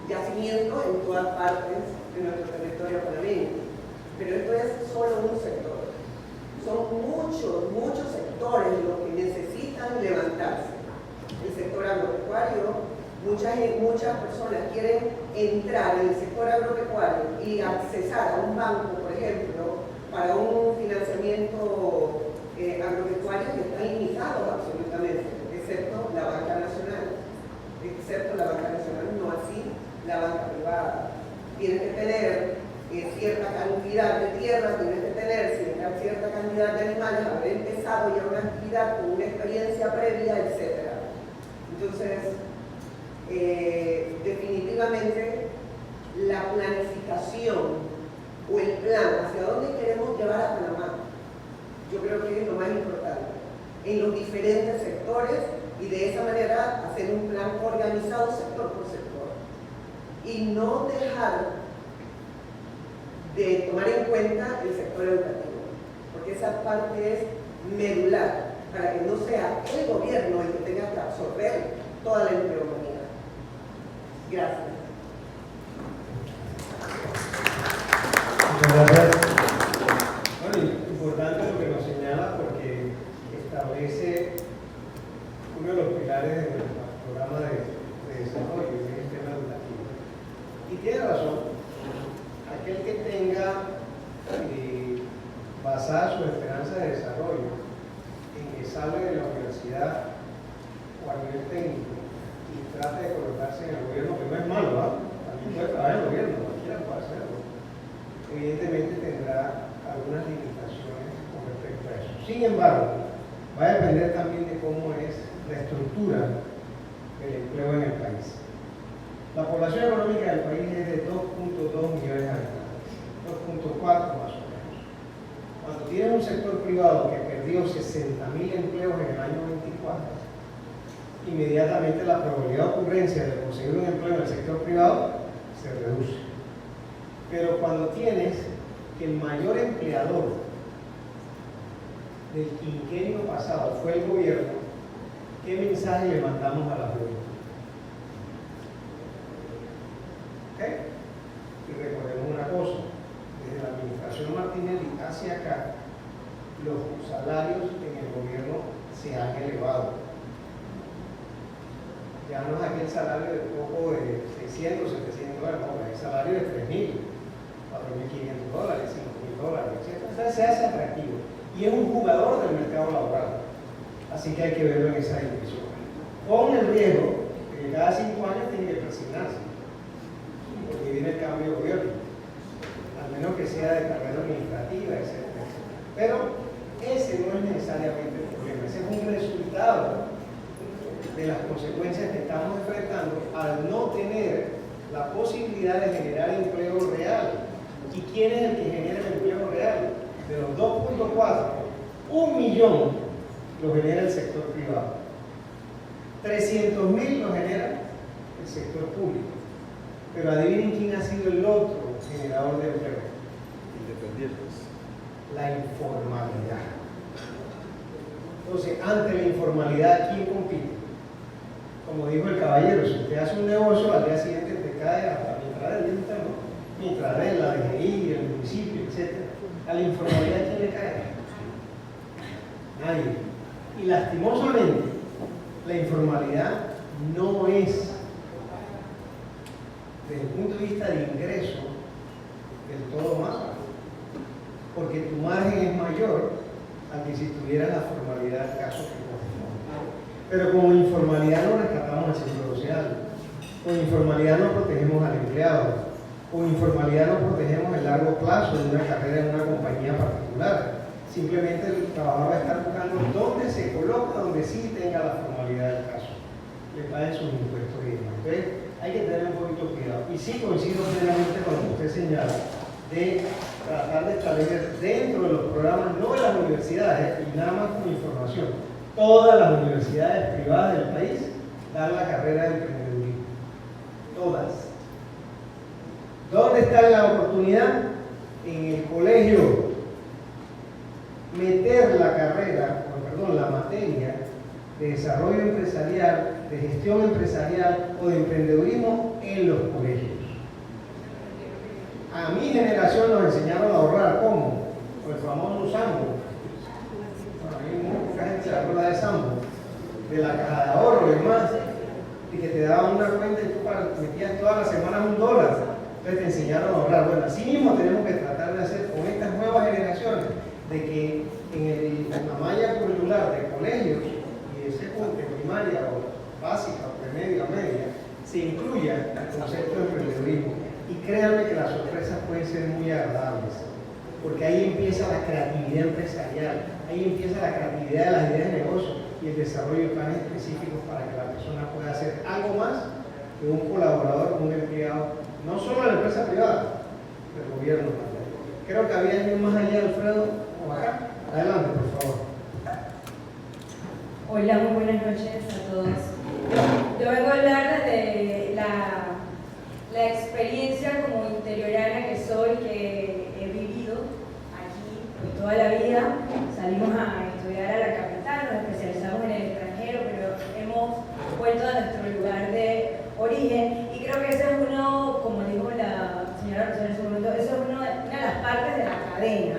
yacimientos en todas partes de nuestro territorio panameño. Pero esto es solo un sector. Son muchos sectores los que necesitan levantarse. El sector agropecuario, muchas personas quieren entrar en el sector agropecuario y accesar a un banco, por ejemplo, para un financiamiento agropecuario que está limitado absolutamente, excepto la banca nacional, no así la banca privada. Tienes que tener cierta cantidad de tierra, tienes que tener cierta cantidad de animales, haber empezado ya una actividad con una experiencia previa, etc. Entonces, definitivamente la planificación o el plan hacia dónde queremos llevar a Panamá, yo creo que es lo más importante, en los diferentes sectores, y de esa manera hacer un plan organizado sector por sector y no dejar de tomar en cuenta el sector educativo, porque esa parte es medular para que no sea el gobierno el que tenga que absorber toda la empleomanía. Gracias. Muchas gracias. Bueno, importante lo que nos señala porque establece uno de los pilares de nuestro programa de desarrollo, que es el tema educativo. Y tiene razón, aquel que tenga basada su esperanza de desarrollo en que sale de la universidad o a nivel técnico y trate de colocarse en el gobierno, que no es malo, ¿verdad? También puede trabajar en el gobierno, cualquiera puede hacerlo. Evidentemente tendrá algunas limitaciones con respecto a eso. Sin embargo, va a depender también de cómo es la estructura del empleo en el país. La población económica del país es de 2.2 millones de habitantes, 2.4 más o menos. Cuando tienes un sector privado que perdió 60.000 empleos en el año 24, inmediatamente la probabilidad de ocurrencia de conseguir un empleo en el sector privado se reduce. Pero cuando tienes que el mayor empleador del quinquenio pasado fue el gobierno, ¿qué mensaje le mandamos a la juventud? ¿Okay? Y recordemos una cosa, desde la administración Martinelli hacia acá, los salarios en el gobierno se han elevado. Ya no es aquel salario de poco de 600, 700 dólares, no, hay salario de 3.000, 4.500 dólares, 5.000 dólares, etc. Entonces se hace atractivo y es un jugador del mercado laboral. Así que hay que verlo en esa dimensión. Con el riesgo de que cada 5 años tiene que persignarse, porque viene el cambio de gobierno, al menos que sea de carrera administrativa, etc. Pero ese no es necesariamente el problema, ese es un resultado de las consecuencias que estamos enfrentando al no tener la posibilidad de generar empleo real. ¿Y quién es el que genera el empleo real? De los 2.4, 1 millón lo genera el sector privado, 300.000 lo genera el sector público. Pero adivinen quién ha sido el otro generador de empleo. Independientes. La informalidad. Entonces, ante la informalidad, ¿quién compite? Como dijo el caballero, si usted hace un negocio, al día siguiente te cae hasta mientras del interno, mientras de la DGI, el municipio, etc. A la informalidad, ¿quién le cae? Nadie. Y lastimosamente, la informalidad no es, desde el punto de vista de ingreso, del todo mala, porque tu margen es mayor a que si tuvieras la formalidad del caso que corresponde. Pero con informalidad no rescatamos el seguro social, con informalidad no protegemos al empleado, con informalidad no protegemos el largo plazo de una carrera en una compañía particular. Simplemente el trabajador va a estar buscando dónde se coloca, donde sí tenga la formalidad del caso, le paguen sus impuestos y demás. Entonces hay que tener un poquito cuidado. Y sí coincido plenamente con lo que usted señala, de tratar de establecer dentro de los programas, no de las universidades, y nada más como información, todas las universidades privadas del país dan la carrera de emprendedurismo. Todas. ¿Dónde está la oportunidad? En el colegio. Meter la carrera, la materia de desarrollo empresarial, de gestión empresarial o de emprendedurismo en los colegios. A mi generación nos enseñaron a ahorrar, ¿cómo? Con el famoso Sambo. Bueno, hay muy poca gente que se acuerda de Sambo, de la caja de ahorro y demás, y que te daban una cuenta y tú metías todas las semanas $1. Entonces te enseñaron a ahorrar. Bueno, así mismo tenemos que tratar de hacer con estas nuevas generaciones, de que en la malla curricular de colegios y de primaria o básica o de media, se incluya el concepto de emprendedurismo. Y créanme que las sorpresas pueden ser muy agradables, porque ahí empieza la creatividad empresarial, ahí empieza la creatividad de las ideas de negocio y el desarrollo de planes específicos para que la persona pueda hacer algo más que un colaborador, un empleado, no solo de la empresa privada, del gobierno también. Creo que había alguien más allá, Alfredo, o acá. Adelante, por favor. Hola, muy buenas noches a todos. Yo vengo a hablar de la experiencia como interiorana que soy, que he vivido aquí pues, toda la vida. Salimos a estudiar a la capital, nos especializamos en el extranjero, pero hemos vuelto a nuestro lugar de origen y creo que ese es uno, como dijo la señora Rosana en su momento, eso es una de las partes de la cadena,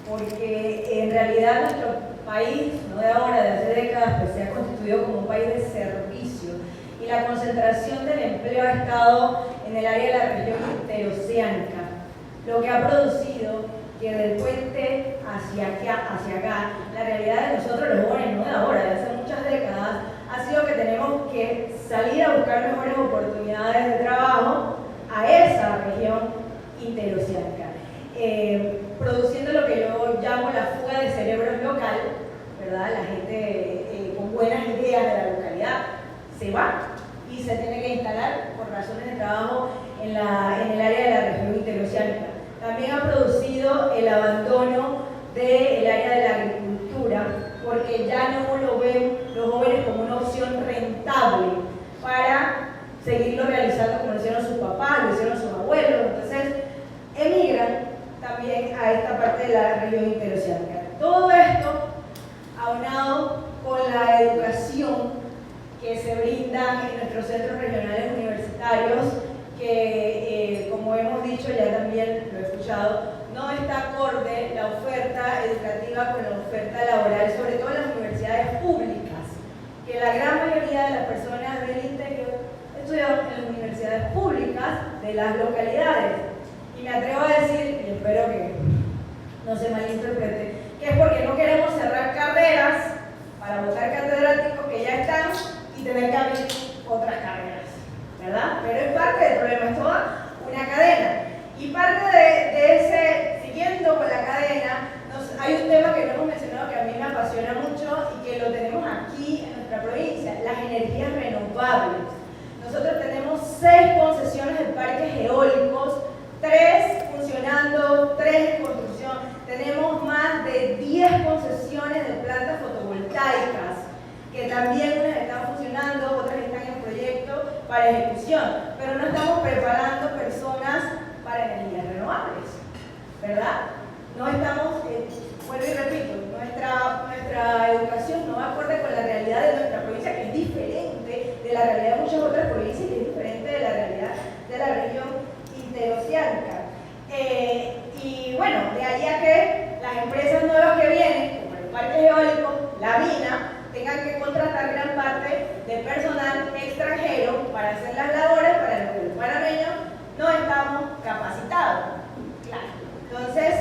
porque en realidad nuestro país, no de ahora, de hace décadas, pues se ha constituido como un país de servicio y la concentración del empleo ha estado en el área de la región interoceánica, lo que ha producido que del puente hacia acá, la realidad de nosotros los jóvenes, no de ahora, de hace muchas décadas, ha sido que tenemos que salir a buscar mejores oportunidades de trabajo a esa región interoceánica, produciendo lo que yo llamo la fuga de cerebros local, ¿verdad? La gente con buenas ideas de la localidad se va y se tiene que instalar por razones de trabajo en el área de la región interoceánica. También ha producido el abandono del área de la agricultura, porque ya no lo ven los jóvenes como una opción rentable para seguirlo realizando como lo hicieron sus papás, lo hicieron sus abuelos. Entonces, emigran también a esta parte de la región interoceánica. Todo esto aunado con la educación que se brinda en nuestros centros regionales universitarios, que como hemos dicho, ya también lo he escuchado, no está acorde la oferta educativa con la oferta laboral, sobre todo en las universidades públicas, que la gran mayoría de las personas del interior estudian en las universidades públicas. económicas de las localidades. Y me atrevo a decir, y espero que no se malinterprete, que es porque no queremos cerrar carreras para votar catedráticos que ya están y tener que abrir otras carreras, ¿verdad? Pero es parte del problema, es toda una cadena. Y parte de ese, siguiendo con la cadena, hay un tema que no hemos mencionado que a mí me apasiona mucho y que lo tenemos aquí en nuestra provincia, las energías renovables. Nosotros tenemos 6 concesiones de parques eólicos, 3 funcionando, 3 en construcción. Tenemos más de 10 concesiones de plantas fotovoltaicas, que también unas están funcionando, otras están en proyecto para ejecución, pero no estamos preparando personas para energías renovables, ¿verdad? No estamos, vuelvo y repito, nuestra educación no va acorde con la realidad de nuestra provincia, que es diferente de la realidad de muchas otras provincias y que es diferente de la realidad de la región interoceánica. Y bueno, de ahí a que las empresas nuevas que vienen, como el parque eólico, la mina, tengan que contratar gran parte de personal extranjero para hacer las labores para lo que los panameños no estamos capacitados. Claro. Entonces,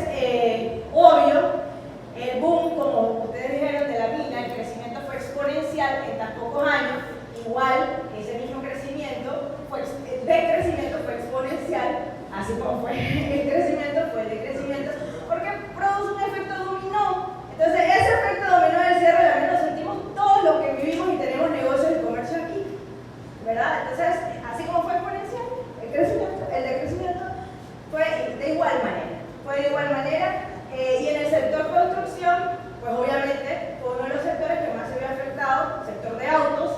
obvio, el boom, como ustedes dijeron, de la mina, el crecimiento fue exponencial en tan pocos años. Igual, ese mismo crecimiento, decrecimiento fue exponencial, así como fue el crecimiento, fue el decrecimiento, porque produce un efecto dominó. Entonces, ese efecto dominó del cierre de la mina lo sentimos todos los que vivimos y tenemos negocios y comercio aquí, ¿verdad? Entonces, así como fue exponencial, el decrecimiento fue de igual manera. Y en el sector construcción, pues obviamente fue uno de los sectores que más se vio afectado, el sector de autos,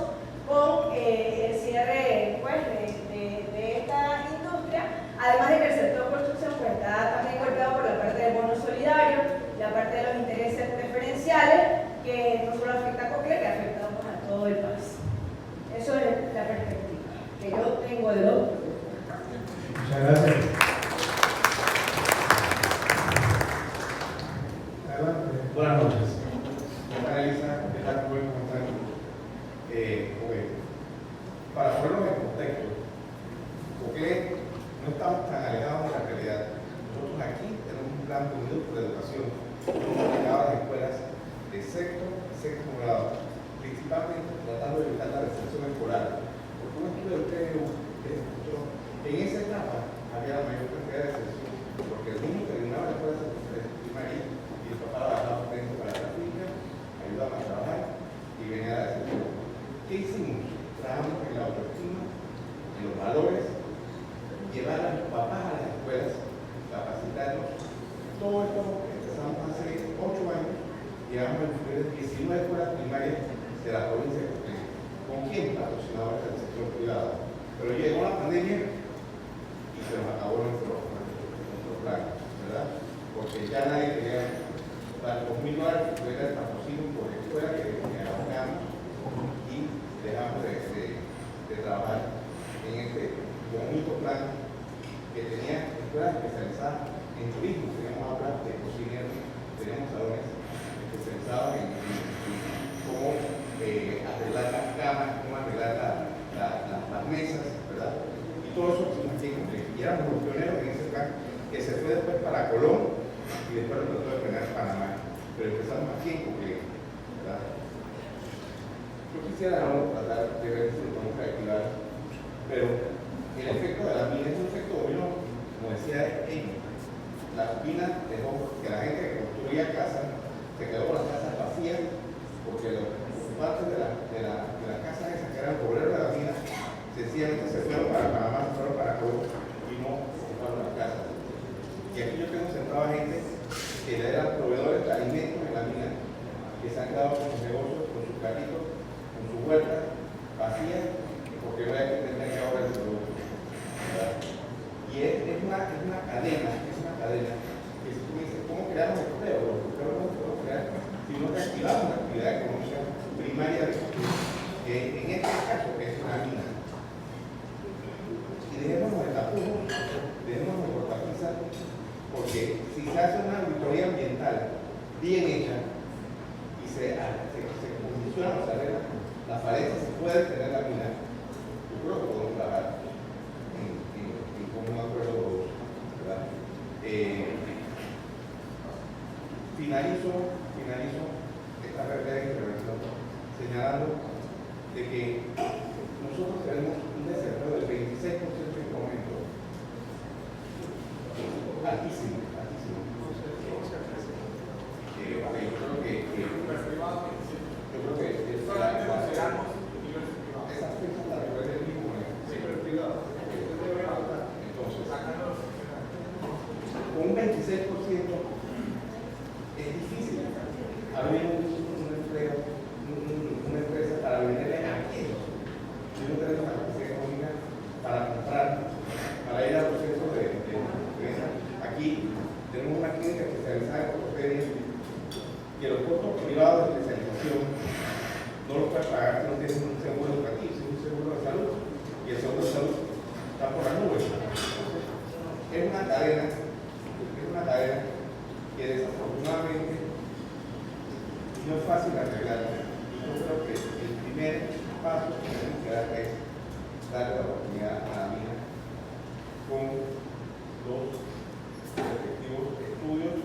con el cierre pues, de esta industria, además de que el sector construcción pues, está también golpeado por la parte del bono solidario, la parte de los intereses preferenciales, que no solo afecta a Cocle, que afecta pues, a todo el país. Eso es la perspectiva que yo tengo de los. Muchas gracias. Buenas noches. Hola Elisa, ¿qué tal? ¿Cómo están? Para ponerlo en contexto, porque no estamos tan alejados de la realidad. Nosotros aquí tenemos un plan unido por la educación, aplicado a las escuelas de sexto grado, principalmente tratando de evitar la restricción escolar. Porque un estudio de ustedes en esa etapa había la mayor cantidad de excepción, porque el niño terminaba la escuela primaria y el papá trabajaba para la finca, ayudaba a trabajar y venía a la excepción. ¿Qué hicimos? Trabajamos en la autoestima, en los valores, llevar a los papás a las escuelas, capacitarnos. Todo esto empezamos hace 8 años, llegamos a incluir 19 escuelas primarias de la provincia de Cocle. ¿Con quién? Patrocinadores del sector privado. Pero llegó la pandemia y se nos acabó nuestro plan, ¿verdad? Porque ya nadie quería dar $2,000 que fuera el patrocinio por escuela que ahorramos y dejamos de trabajar en este bonito plan que tenía escuelas especializadas en turismo. Teníamos aulas de cocineros, teníamos salones especializados en cómo arreglar las camas, cómo arreglar las mesas, ¿verdad? Y todo eso pusimos aquí en Cocle. Y éramos los pioneros en ese plan que se fue después para Colón y después lo trató de frenar en Panamá. Pero empezamos aquí en Cocle, ¿verdad? Yo quisiera no tratar de ver si lo podemos calcular, pero el efecto de la mina es un efecto dominó, como decía ella. La mina dejó que la gente que construía casas se quedó con las casas vacías porque los ocupantes de las casas esas que eran obreros de la mina sencillamente se fueron para Panamá, se fueron para Colón y no ocuparon las casas. Y aquí yo tengo sentado a gente que eran proveedores de alimentos en la mina, que se han quedado con sus negocios, con sus carritos, con sus huertas vacías, porque no hay que tener que ahorrar el producto. Y es una cadena, que si tú dices, ¿cómo creamos empleo? Los empleos no se pueden crear si no reactivamos la actividad económica primaria de cultura, que en este caso es una mina. Y dejémonos de tapujos, dejémonos de cortapisas, porque si se hace una auditoría ambiental bien hecha y se condiciona o se arregla las falencias, se puede tener la mina, yo creo que podemos trabajar en finalizo esta breve intervención señalando de que nosotros tenemos un desempleo del 26% en este momento. Altísimo. Esas fechas las recuerda el mismo privado. Entonces, con un 26% es difícil abrir un empleo, una empresa para venderle a aquellos que no tenemos la capacidad económica para comprar, para ir al proceso de empresa. Aquí tenemos una clínica especializada en ortopedia que los costos privados de especialización no los puede pagar si no tienes un seguro educativo, si un seguro de salud, y el seguro de salud está por las nubes. Entonces, es una cadena que desafortunadamente no es fácil arreglar. Yo creo que el primer paso que tenemos que dar es darle la oportunidad a la mina con los respectivos estudios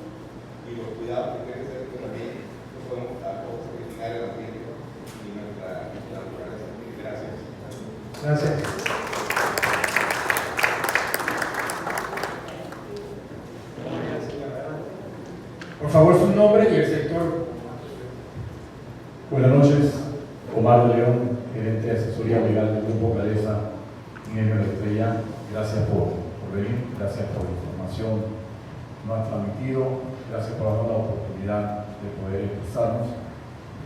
y los cuidados que tienen que ser, que también no podemos tampoco sacrificar el ambiente y nuestra naturaleza. Gracias. Gracias. Por favor, su nombre y el sector. Buenas noches, Omar de León, gerente de asesoría legal del Grupo Calesa en la Estrella. Gracias por venir, gracias por la información que nos han transmitido, gracias por darnos la oportunidad de poder expresarnos.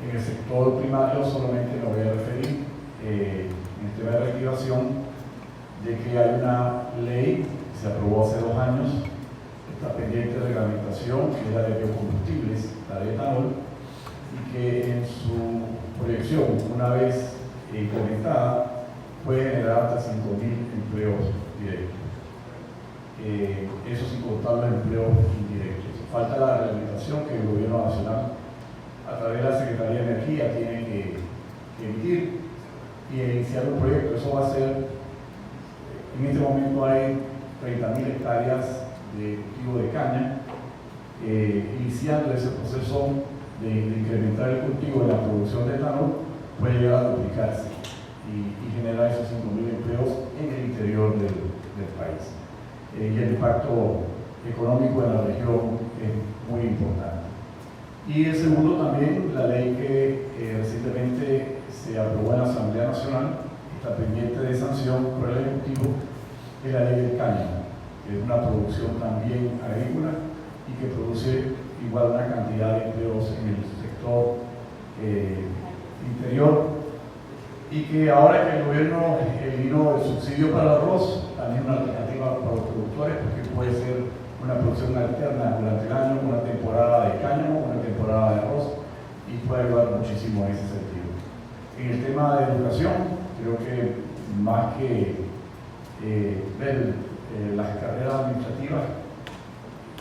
En el sector primario solamente me voy a referir en el tema de reactivación de que hay una ley que se aprobó hace 2 años, está pendiente de reglamentación, que es la de biocombustibles, la de etanol, y que en su proyección, una vez implementada, puede generar hasta 5.000 empleos directos. Eso sin contar los empleos indirectos. Falta la reglamentación que el Gobierno Nacional, a través de la Secretaría de Energía, tiene que emitir y iniciar un proyecto. Eso va a ser, en este momento hay 30.000 hectáreas de cultivo de caña, iniciando ese proceso de incrementar el cultivo de la producción de etanol, puede llegar a duplicarse y generar esos 5.000 empleos en el interior del país. Y el impacto económico en la región es muy importante. Y el segundo también, la ley que recientemente se aprobó en la Asamblea Nacional, está pendiente de sanción por el Ejecutivo, es la ley del cáñamo, que es una producción también agrícola y que produce igual una cantidad de empleos en el sector interior, y que ahora que el gobierno eliminó el subsidio para el arroz, también es una alternativa para los productores, porque puede ser una producción alterna durante el año, una temporada de cáñamo, una temporada de arroz, y puede ayudar muchísimo en ese sentido. En el tema de educación, creo que más que ver las carreras administrativas,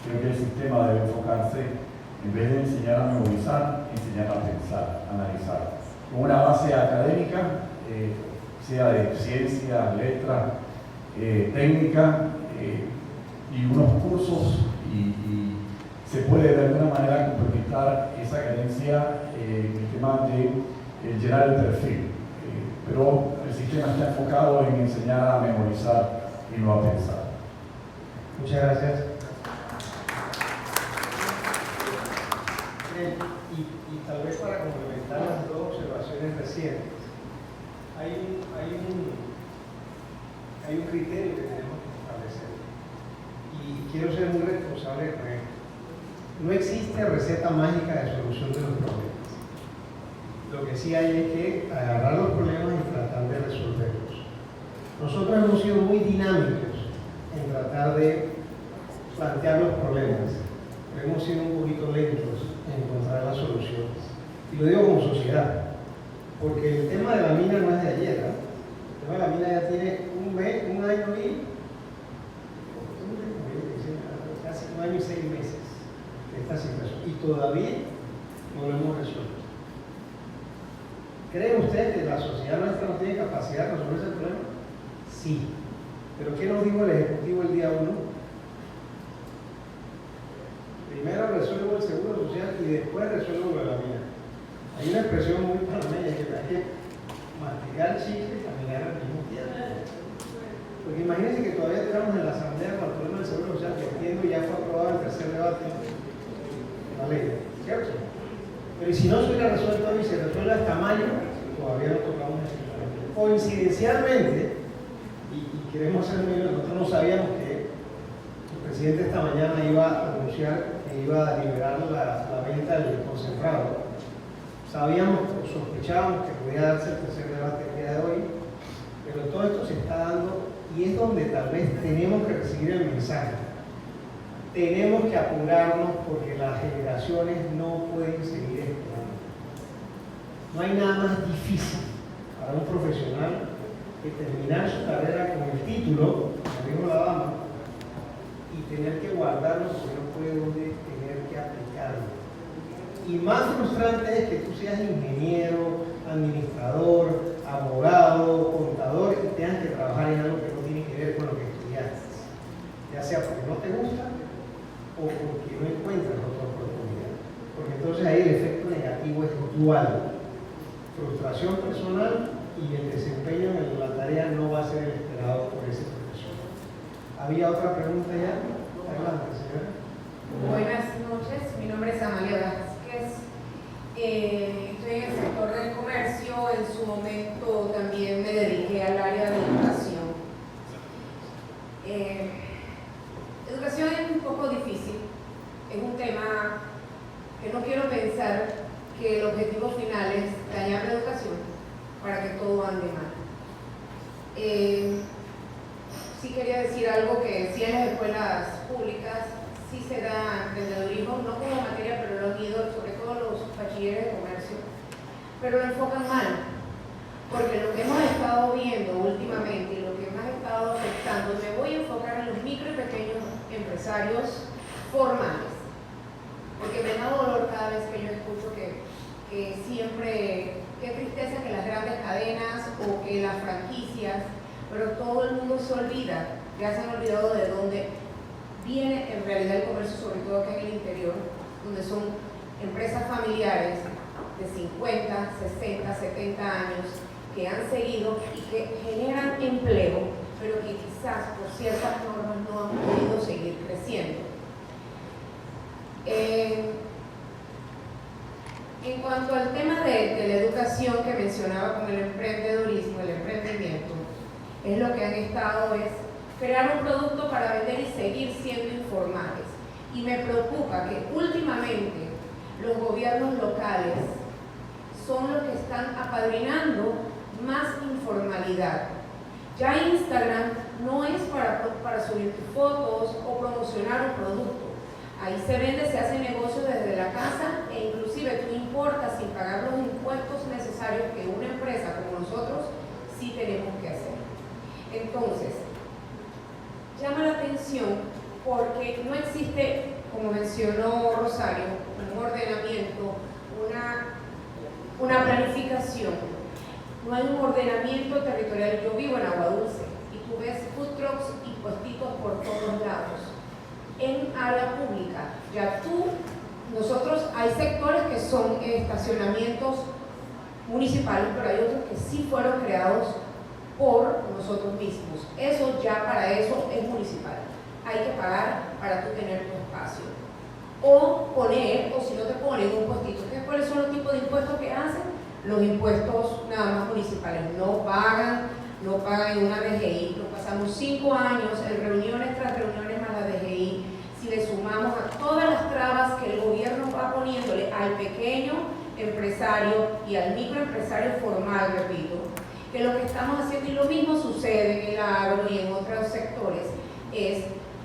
creo que el sistema debe enfocarse, en vez de enseñar a memorizar, enseñar a pensar, a analizar. Con una base académica, sea de ciencia, letras, técnica, y unos cursos, y se puede de alguna manera complementar esa carencia en el tema de llenar el perfil. Pero el sistema está enfocado en enseñar a memorizar y no a pensar. Muchas gracias. Y tal vez para complementar las dos observaciones recientes, hay un criterio que tenemos que establecer. Y quiero ser muy responsable con esto. No existe receta mágica de solución de los problemas. Lo que sí hay es que agarrar los problemas y tratar de resolverlos. Nosotros hemos sido muy dinámicos en tratar de plantear los problemas, pero hemos sido un poquito lentos en encontrar las soluciones. Y lo digo como sociedad, porque el tema de la mina no es de ayer, ¿eh? El tema de la mina ya tiene un año y casi 1 año y 6 meses de esta situación, y todavía no lo hemos resuelto. ¿Creen ustedes que la sociedad nuestra no tiene capacidad de resolver ese problema? Sí. ¿Pero qué nos dijo el Ejecutivo el día 1? primero resuelvo el seguro social y después resuelvo lo de la mía. Hay una expresión muy panameña que hay que masticar chicle y caminar al mismo tiempo. Porque imagínense que todavía estamos en la asamblea con el problema del seguro social, que entiendo ya fue aprobado el tercer debate de la ley, ¿cierto? Pero y si no se hubiera resuelto hoy y se resuelve hasta mayo, todavía no tocamos el seguro. Coincidencialmente, y queremos ser muy, nosotros no sabíamos que el presidente esta mañana iba a anunciar que iba a liberar la venta del concentrado. Sabíamos o sospechábamos que podía darse el tercer debate el día de hoy, pero todo esto se está dando y es donde tal vez tenemos que recibir el mensaje. Tenemos que apurarnos porque las generaciones no pueden seguir esperando. No hay nada más difícil para un profesional que terminar su carrera con el título, como dijo la dama, y tener que guardarlo porque no puede donde tener que aplicarlo. Y más frustrante es que tú seas ingeniero, administrador, abogado, contador y tengas que trabajar en algo que no tiene que ver con lo que estudiaste. Ya sea porque no te gusta o porque no encuentras otra oportunidad. Porque entonces ahí el efecto negativo es dual. Frustración personal y el desempeño en la tarea no va a ser el esperado por ese profesor. ¿Había otra pregunta ya? Adelante, señora. Buenas noches, mi nombre es Amalia Vázquez. Estoy en el sector del comercio, en su momento también me dediqué al área de educación. Educación es un poco difícil, es un tema que no quiero pensar que el objetivo final es dañar la educación para que todo ande mal. Sí quería decir algo que sí en las escuelas públicas sí se da emprendedurismo, no como materia, pero lo han ido, sobre todo los bachilleres de comercio, pero lo enfocan mal, porque lo que hemos estado viendo últimamente y lo que más ha estado afectando, me voy a enfocar en los micro y pequeños empresarios formales, porque me da dolor cada vez que yo escucho que siempre, qué tristeza que las grandes cadenas o que las franquicias, pero todo el mundo se olvida, ya se han olvidado de dónde viene en realidad el comercio, sobre todo acá en el interior, donde son empresas familiares de 50, 60, 70 años que han seguido y que generan empleo, pero que quizás por ciertas normas no han podido seguir creciendo. En cuanto al tema de la educación que mencionaba con el emprendedurismo, el emprendimiento, es lo que han estado es crear un producto para vender y seguir siendo informales. Y me preocupa que últimamente los gobiernos locales son los que están apadrinando más informalidad. Ya Instagram no es para subir tus fotos o promocionar un producto. Ahí se vende, se hace negocio desde la casa e inclusive tú importas sin pagar los impuestos necesarios que una empresa como nosotros sí tenemos que hacer. Entonces, llama la atención porque no existe, como mencionó Rosario, un ordenamiento, una planificación. No hay un ordenamiento territorial. Yo vivo en Agua Dulce y tú ves food trucks y puestitos por todos lados. En área pública, nosotros hay sectores que son estacionamientos municipales, pero hay otros que sí fueron creados por nosotros mismos. Eso ya para eso es municipal. Hay que pagar para tú tener tu espacio. O poner, o si no te ponen un puestito. ¿Cuáles son los tipos de impuestos que hacen? Los impuestos nada más municipales. No pagan en una DGI. Nos pasamos 5 años en reuniones tras reuniones más la DGI. Si le sumamos a todas las trabas que el gobierno va poniéndole al pequeño empresario y al microempresario formal, repito, que lo que estamos haciendo, y lo mismo sucede en el agro y en otros sectores, es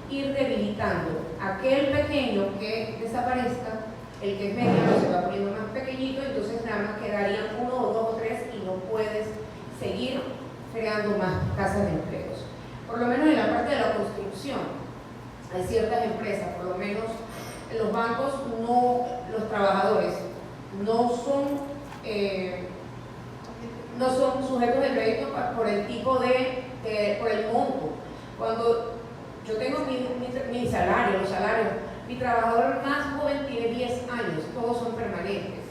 ir debilitando aquel pequeño que desaparezca, el que es mediano se va poniendo más pequeñito, entonces nada más quedarían 1 o 2 o 3 y no puedes seguir creando más casas de empleos. Por lo menos en la parte de la construcción, hay ciertas empresas, por lo menos en los bancos, los trabajadores no son sujetos de crédito por el tipo por el monto. Cuando yo tengo mi salario, los salarios Mi trabajador más joven tiene 10 años, todos son permanentes.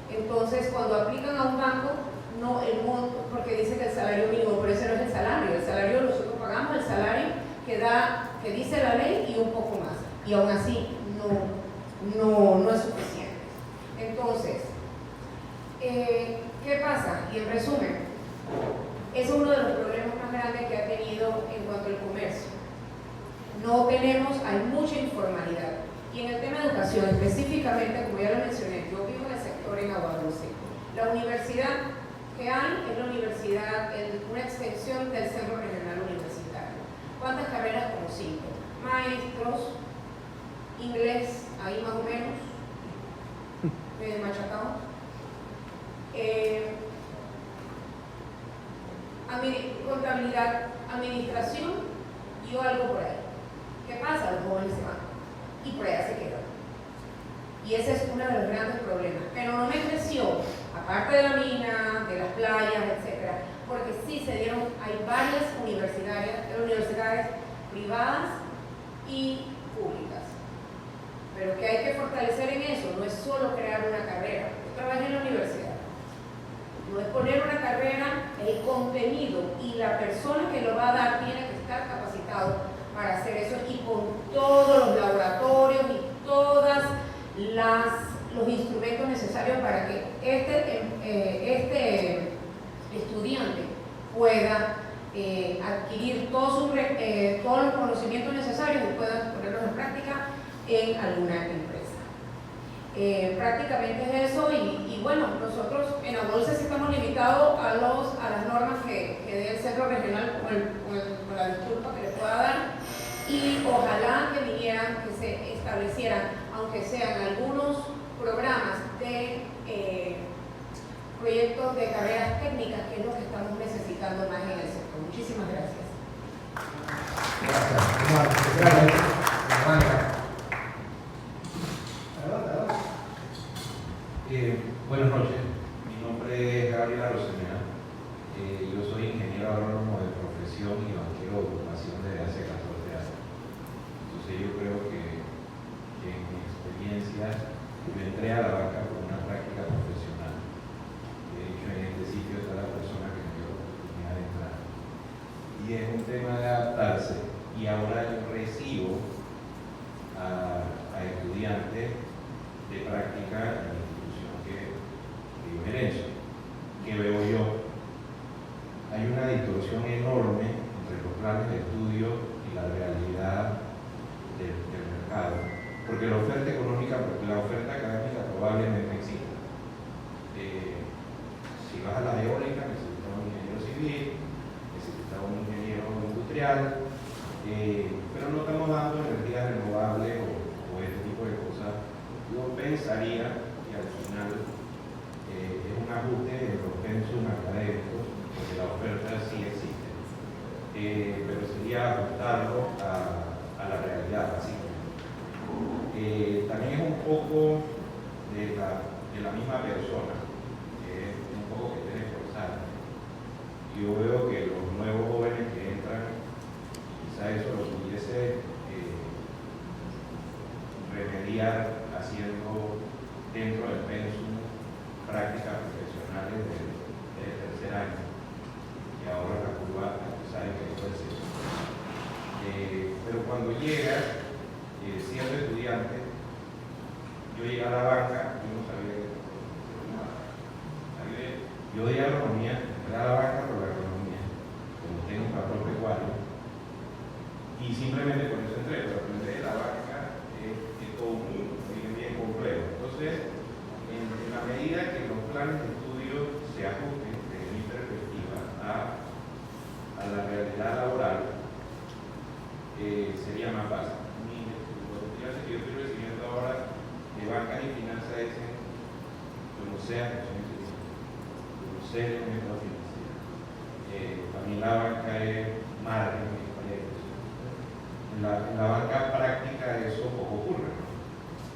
Entonces, cuando aplican a un banco, no el monto, porque dice que el salario mínimo, pero ese no es el salario nosotros pagamos el salario que dice la ley y un poco más, y aún así no es suficiente. Entonces, ¿qué pasa? Y en resumen, es uno de los problemas más grandes que ha tenido en cuanto al comercio. Hay mucha informalidad. Y en el tema de educación, específicamente, como ya lo mencioné, yo vivo en el sector en Agua Dulce. La universidad que hay es la universidad, una extensión del Centro Regional Universitario. ¿Cuántas carreras? Como 5. Maestros, inglés, ahí más o menos, medio machacado. Contabilidad, administración y algo por ahí. ¿Qué pasa? Los jóvenes se van y por allá se quedan. Y ese es uno de los grandes problemas. Pero no me creció, aparte de la mina, de las playas, etcétera, porque sí hay varias universidades privadas y públicas. Pero que hay que fortalecer en eso no es solo crear una carrera. Yo trabajé en la universidad. No es poner una carrera, el contenido y la persona que lo va a dar tiene que estar capacitado para hacer eso, y con todos los laboratorios y todos los instrumentos necesarios para que este estudiante pueda adquirir todos los conocimientos necesarios y pueda ponerlos en práctica en alguna empresa. Prácticamente es eso, y bueno, nosotros en Agua Dulce sí estamos limitados a las normas que dé el centro regional con la disculpa que le pueda dar, y ojalá que vinieran, que se establecieran, aunque sean algunos programas de proyectos de carreras técnicas, que es lo que estamos necesitando más en el sector. Muchísimas gracias. Buenas noches, mi nombre es Gabriel Arosemena. Yo soy ingeniero agrónomo de profesión y banquero de ocupación desde hace 14 años. Entonces yo creo que en mi experiencia yo entré a la banca por una práctica profesional. De hecho, en este sitio está la persona que me dio la oportunidad de entrar. Y es un tema de adaptarse, y ahora yo recibo a estudiantes de práctica en la institución que yo gerencio. ¿Qué veo yo? Hay una distorsión enorme entre los planes de estudio y la realidad del mercado, porque la oferta académica probablemente existe. Si vas a la eólica, necesitas un ingeniero civil, necesitas un ingeniero industrial, pero no estamos dando energías renovables o este tipo de cosas. Yo pensaría que al final es un ajuste en los pensum académicos, porque la oferta sí existe, pero sería ajustarlo a la realidad, básicamente. También es un poco de la misma persona, un poco que tiene que esforzar. Yo veo que los nuevos jóvenes que entran, quizá eso lo pudiese remediar haciendo dentro del pensum prácticas profesionales del tercer año, y ahora la curva sabe que eso es eso. Pero cuando llegas, siendo estudiante, yo llegué a la banca, yo no sabía nada. Yo di agronomía, entré a la banca por la agronomía, como tengo un patrón pecuario, y simplemente por eso entré, pero aprender de la banca es todo bien complejo. Entonces, en la medida que los planes de estudio se ajusten, desde mi perspectiva, a la realidad laboral, sería más fácil. Los estudiantes que yo estoy recibiendo ahora de banca y finanzas dicen: yo no sé atención crítica, yo no sé el método financiero. Para mí la banca es margen de proyectos. En la banca práctica eso poco ocurre, ¿no?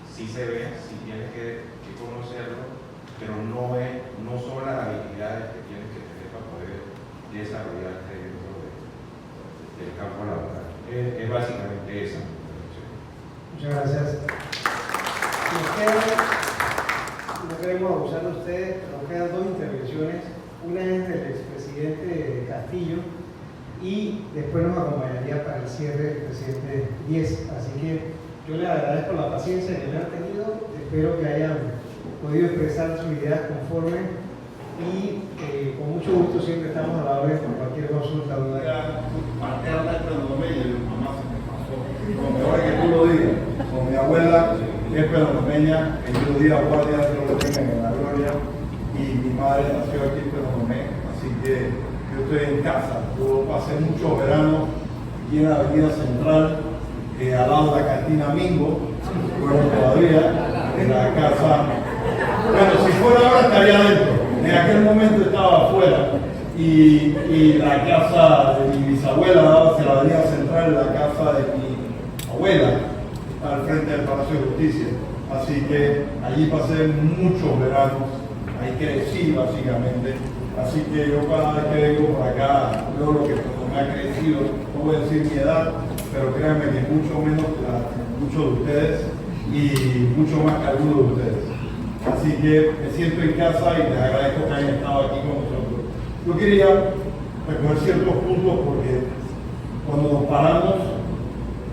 Sí se ve, sí tienes que conocerlo, pero no son las habilidades que tienes que tener para poder desarrollarte dentro del campo laboral. Es básicamente esa mi reflexión. Muchas gracias. No queremos abusar de ustedes, pero nos quedan dos intervenciones. Una es del expresidente Castillo y después nos acompañaría para el cierre el presidente Díez. Así que yo les agradezco la paciencia que me han tenido. Espero que hayan podido expresar sus ideas conforme y con mucho gusto siempre estamos a la orden por cualquier consulta o duda. Parte de la penomeña y mi mamá se me pasó. Ahora que tú lo digas, con mi abuela, que es penomeña, que yo día guardia, yo lo tengo en la gloria, y mi madre nació aquí en Penomé, así que yo estoy en casa. Yo pasé muchos veranos aquí en la Avenida Central, al lado de la cantina Mingo, bueno, todavía, en la casa. Bueno, si fuera ahora estaría adentro. En aquel momento estaba afuera y la casa de mi bisabuela daba hacia la Avenida Central, la casa de mi abuela está al frente del Palacio de Justicia. Así que allí pasé muchos veranos, ahí crecí básicamente. Así que yo cada vez que vengo por acá veo lo que me ha crecido, no voy a decir mi edad, pero créanme que mucho menos que muchos de ustedes y mucho más que algunos de ustedes. Así que me siento en casa y les agradezco que hayan estado aquí con nosotros. Yo quería recoger ciertos puntos porque cuando nos paramos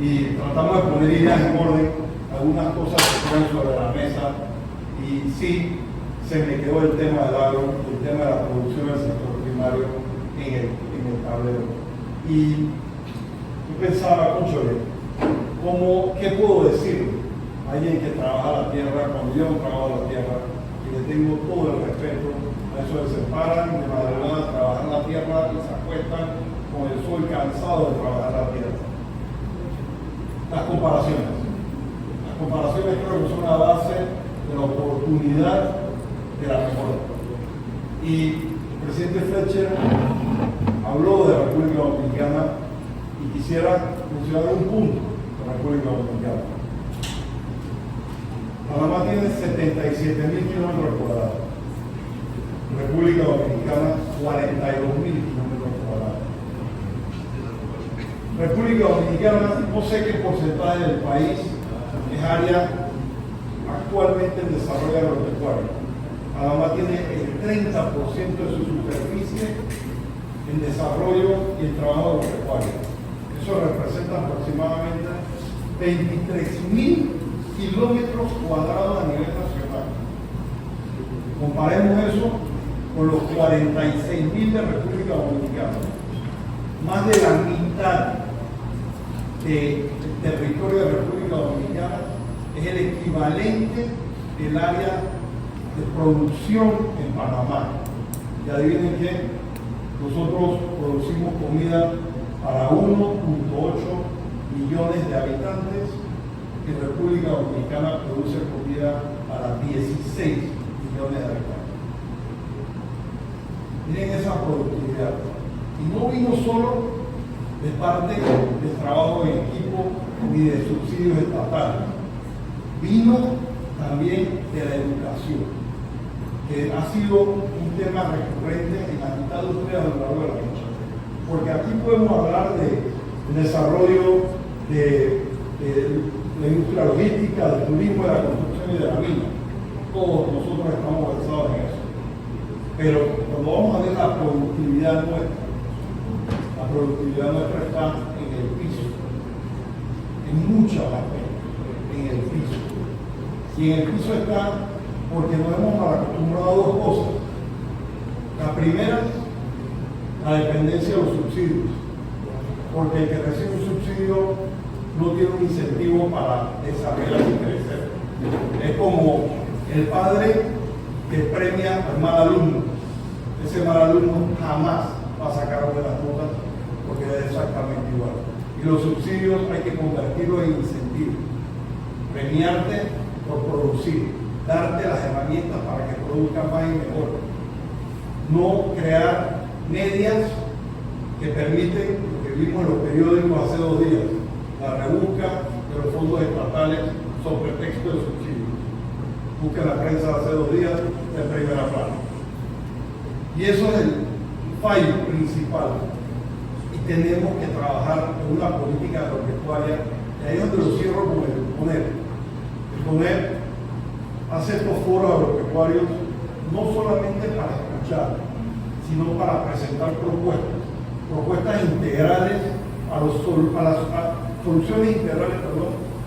y tratamos de poner ideas en orden, algunas cosas se ponen sobre la mesa y sí, se me quedó el tema del agro, el tema de la producción del sector primario en el tablero. Y yo pensaba, cónchale, ¿qué puedo decir? Alguien que trabaja la tierra, cuando yo no trabajo la tierra, y le tengo todo el respeto, a eso de se paran de madrugada a trabajar la tierra y se acuestan con el sol cansado de trabajar la tierra. Las comparaciones. Las comparaciones creo que son la base de la oportunidad de la mejora. Y el presidente Fletcher habló de la República Dominicana y quisiera mencionar un punto de la República Dominicana. Panamá tiene 77.000 kilómetros cuadrados. República Dominicana, 42.000 kilómetros cuadrados. República Dominicana, no sé qué porcentaje del país es área actualmente en desarrollo agropecuario. Panamá tiene el 30% de su superficie en desarrollo y en trabajo agropecuario. Eso representa aproximadamente 23.000 kilómetros cuadrados a nivel nacional. Comparemos eso con los 46.000 de República Dominicana. Más de la mitad del territorio de República Dominicana es el equivalente del área de producción en Panamá. Y adivinen qué, nosotros producimos comida para 1.8 millones de habitantes. En República Dominicana produce comida para 16 millones de habitantes. Miren esa productividad. Y no vino solo de parte del trabajo en equipo ni de subsidios estatales. Vino también de la educación, que ha sido un tema recurrente en la mitad de ustedes a lo largo de la noche. Porque aquí podemos hablar de desarrollo de la industria logística, del turismo, de la construcción y de la mina. Todos nosotros estamos versados en eso. Pero cuando vamos a ver la productividad nuestra está en el piso, en muchas aspectos, en el piso. Y en el piso está porque nos hemos mal acostumbrado a dos cosas. La primera, la dependencia de los subsidios. Porque el que recibe un subsidio no tiene un incentivo para desarrollarse y crecer. Es como el padre que premia al mal alumno. Ese mal alumno jamás va a sacar buenas notas porque es exactamente igual. Y los subsidios hay que convertirlos en incentivos. Premiarte por producir, darte las herramientas para que produzcas más y mejor. No crear medias que permiten lo que vimos en los periódicos hace 2 días, la rebusca de los fondos estatales sobre pretexto de subsidios. Busquen la prensa de hace 2 días en primera plana. Y eso es el fallo principal. Y tenemos que trabajar en una política agropecuaria Y ahí es donde lo cierro con el CONEP. El CONEP hace estos foros agropecuarios no solamente para escuchar, sino para presentar propuestas integrales a soluciones integrales,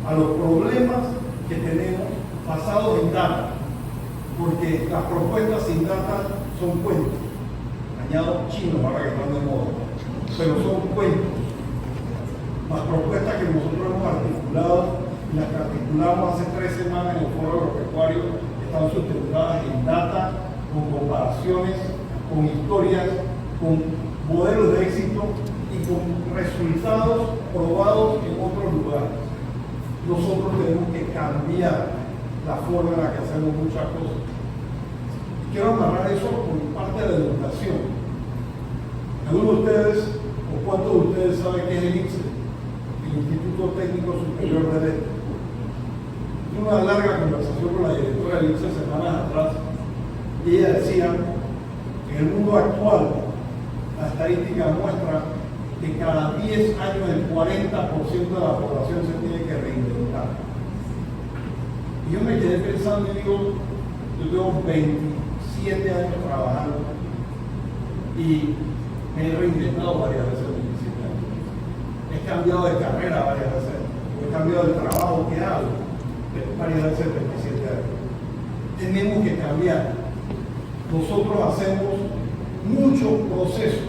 a los problemas que tenemos basados en data, porque las propuestas sin data son cuentos, añado chino para que están de moda, pero son cuentos. Las propuestas que nosotros hemos articulado y las que articulamos hace 3 semanas en el foro agropecuario están sustentadas en data, con comparaciones, con historias, con modelos de éxito y con resultados probados en otros lugares. Nosotros tenemos que cambiar la forma en la que hacemos muchas cosas. Quiero amarrar eso con parte de la educación. ¿Algunos de ustedes o cuántos de ustedes saben qué es el ICSE? El Instituto Técnico Superior de Eléctrica. Tuve una larga conversación con la directora del ICSE semanas atrás y ella decía que en el mundo actual la estadística muestra que cada 10 años el 40% de la población se tiene que reinventar. Y yo me quedé pensando y digo, yo tengo 27 años trabajando y me he reinventado varias veces en 27 años. He cambiado de carrera varias veces, he cambiado el trabajo que hago varias veces en 27 años. Tenemos que cambiar. Nosotros hacemos muchos procesos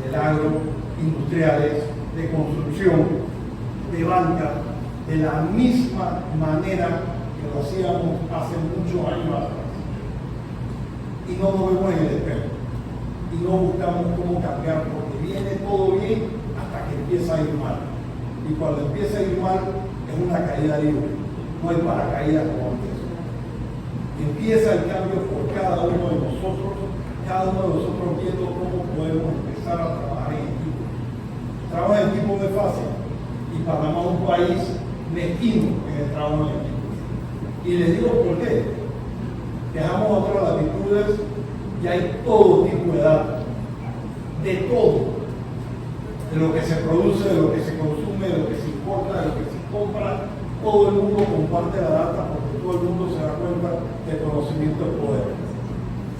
del agro, industriales, de construcción, de banca, de la misma manera que lo hacíamos hace muchos años atrás. Y no nos vemos en el espejo. Y no buscamos cómo cambiar, porque viene todo bien hasta que empieza a ir mal. Y cuando empieza a ir mal, es una caída libre, no hay paracaídas como antes. Empieza el cambio por cada uno de nosotros, viendo cómo podemos empezar a trabajar en equipo. Trabajo en equipo no es fácil, y Panamá es un país mezquino en el trabajo en equipo. Y les digo por qué. Viajamos a otras latitudes y hay todo tipo de data, de todo, de lo que se produce, de lo que se consume, de lo que se importa, de lo que se compra. Todo el mundo comparte la data porque todo el mundo se da cuenta que el conocimiento es poder.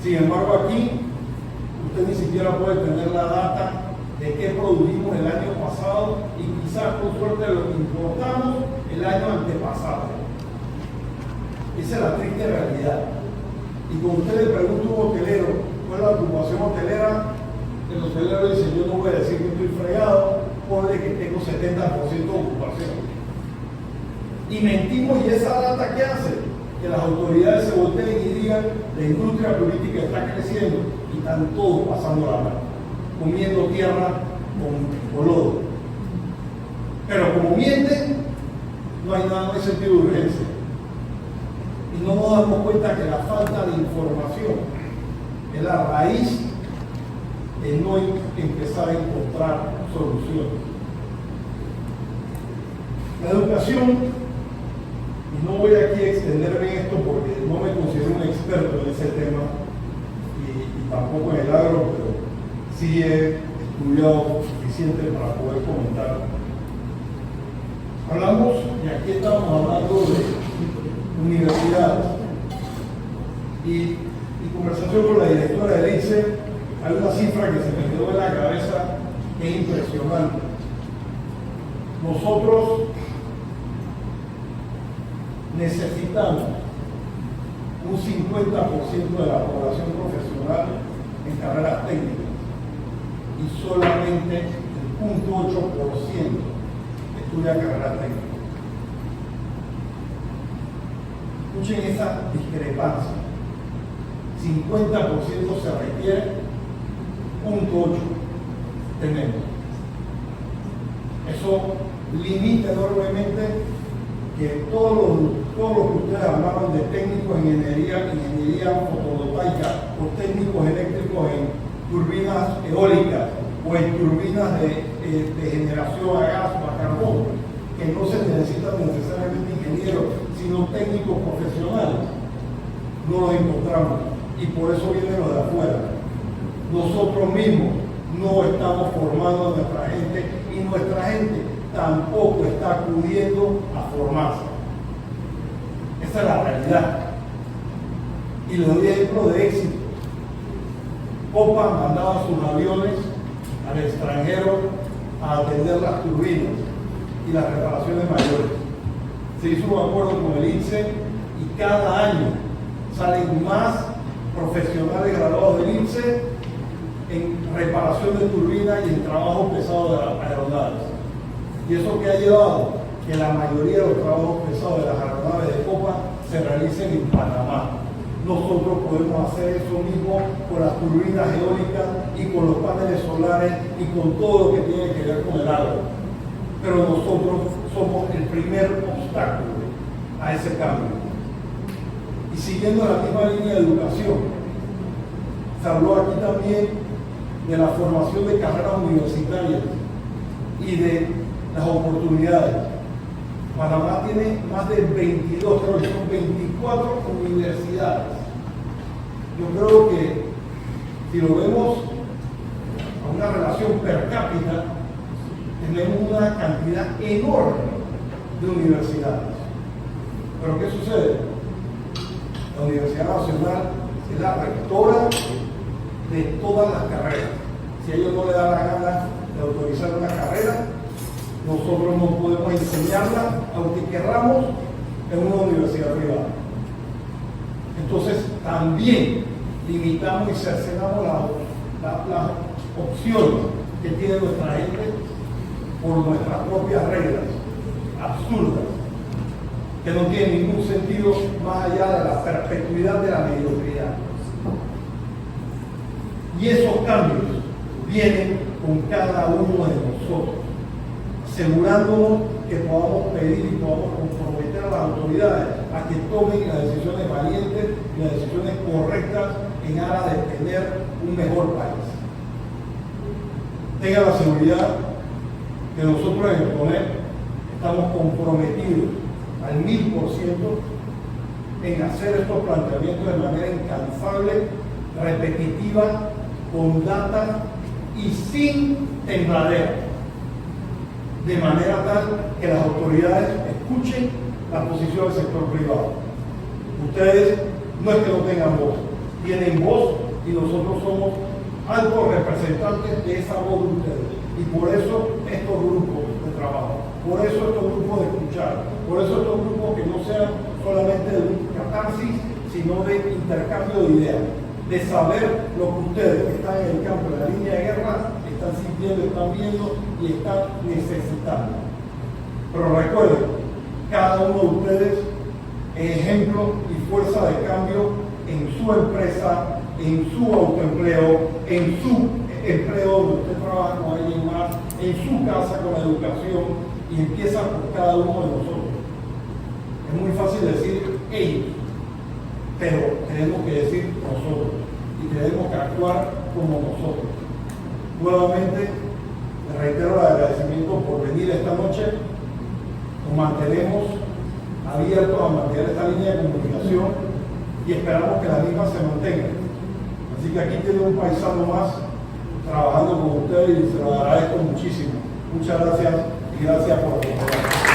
Sin embargo, aquí usted ni siquiera puede tener la data de qué produjimos el año pasado y quizás con suerte lo que importamos el año antepasado. Esa es la triste realidad. Y cuando usted le pregunta a un hotelero cuál es la ocupación hotelera, el hotelero dice: yo no voy a decir que estoy fregado, ponle que tengo 70% de ocupación. Y mentimos, y esa data, ¿qué hace? Que las autoridades se volteen y digan: la industria turística está creciendo y están todos pasando la mano, comiendo tierra con lodo. Pero como mienten, no hay nada, no hay sentido de urgencia. Y no nos damos cuenta que la falta de información es la raíz de no empezar a encontrar soluciones. La educación, y no voy aquí a extenderme en esto porque no me considero un experto en ese tema y tampoco en el agro, pero sí he estudiado suficiente para poder comentar. Hablamos, y aquí estamos hablando de universidades, y conversación con la directora del ICSE, hay una cifra que se me quedó en la cabeza que es impresionante. Nosotros necesitamos un 50% de la población profesional en carreras técnicas y solamente el 0.8% estudia carreras técnicas. Escuchen esa discrepancia. 50% se requiere, 0.8% tenemos. Eso limita enormemente que todos los que ustedes hablaban de técnicos en ingeniería fotovoltaica o técnicos eléctricos en turbinas eólicas o en turbinas de generación a gas o a carbón, que no se necesitan necesariamente ingenieros, sino técnicos profesionales, no los encontramos, y por eso vienen los de afuera. Nosotros mismos no estamos formando a nuestra gente, y nuestra gente tampoco está acudiendo a formarse. Esa es la realidad. Y les doy ejemplo de éxito. Copa mandaba sus aviones al extranjero a atender las turbinas y las reparaciones mayores. Se hizo un acuerdo con el INSE y cada año salen más profesionales graduados del INSE en reparación de turbinas y en trabajo pesado de las aeronaves. Y eso que ha llevado que la mayoría de los trabajos pesados de las aeronaves de Copa se realicen en Panamá. Nosotros podemos hacer eso mismo con las turbinas eólicas y con los paneles solares y con todo lo que tiene que ver con el agua. Pero nosotros somos el primer obstáculo a ese cambio. Y siguiendo la misma línea de educación, se habló aquí también de la formación de carreras universitarias y de las oportunidades. Panamá tiene más de 22, creo que son 24 universidades. Yo creo que si lo vemos a una relación per cápita, tenemos una cantidad enorme de universidades. Pero ¿qué sucede? La Universidad Nacional es la rectora de todas las carreras. Si a ellos no les da la gana de autorizar una carrera, nosotros no podemos enseñarla, aunque querramos, en una universidad privada. Entonces, también limitamos y cercenamos las opciones que tiene nuestra gente por nuestras propias reglas absurdas, que no tienen ningún sentido más allá de la perpetuidad de la mediocridad. Y esos cambios vienen con cada uno de nosotros, asegurándonos que podamos pedir y podamos comprometer a las autoridades a que tomen las decisiones valientes y las decisiones correctas en aras de tener un mejor país. Tenga la seguridad que nosotros en el PONEP estamos comprometidos al 1000% en hacer estos planteamientos de manera incansable, repetitiva, con data y sin tembladera, de manera tal que las autoridades escuchen la posición del sector privado. Ustedes no es que no tengan voz, tienen voz y nosotros somos altos representantes de esa voz de ustedes. Y por eso estos grupos de trabajo, por eso estos grupos de escuchar, por eso estos grupos que no sean solamente de un catarsis, sino de intercambio de ideas, de saber lo que ustedes que están en el campo, en la línea de guerra, están sintiendo, están viendo y están necesitando. Pero recuerden, cada uno de ustedes es ejemplo y fuerza de cambio en su empresa, en su autoempleo, en su empleo donde usted trabaja con alguien más, en su casa con la educación, y empieza por cada uno de nosotros. Es muy fácil decir ellos, pero tenemos que decir nosotros y tenemos que actuar como nosotros. Nuevamente, les reitero el agradecimiento por venir esta noche. Nos mantenemos abiertos a mantener esta línea de comunicación y esperamos que la misma se mantenga. Así que aquí tiene un paisano más trabajando con ustedes y se lo agradezco muchísimo. Muchas gracias y gracias por acompañarnos.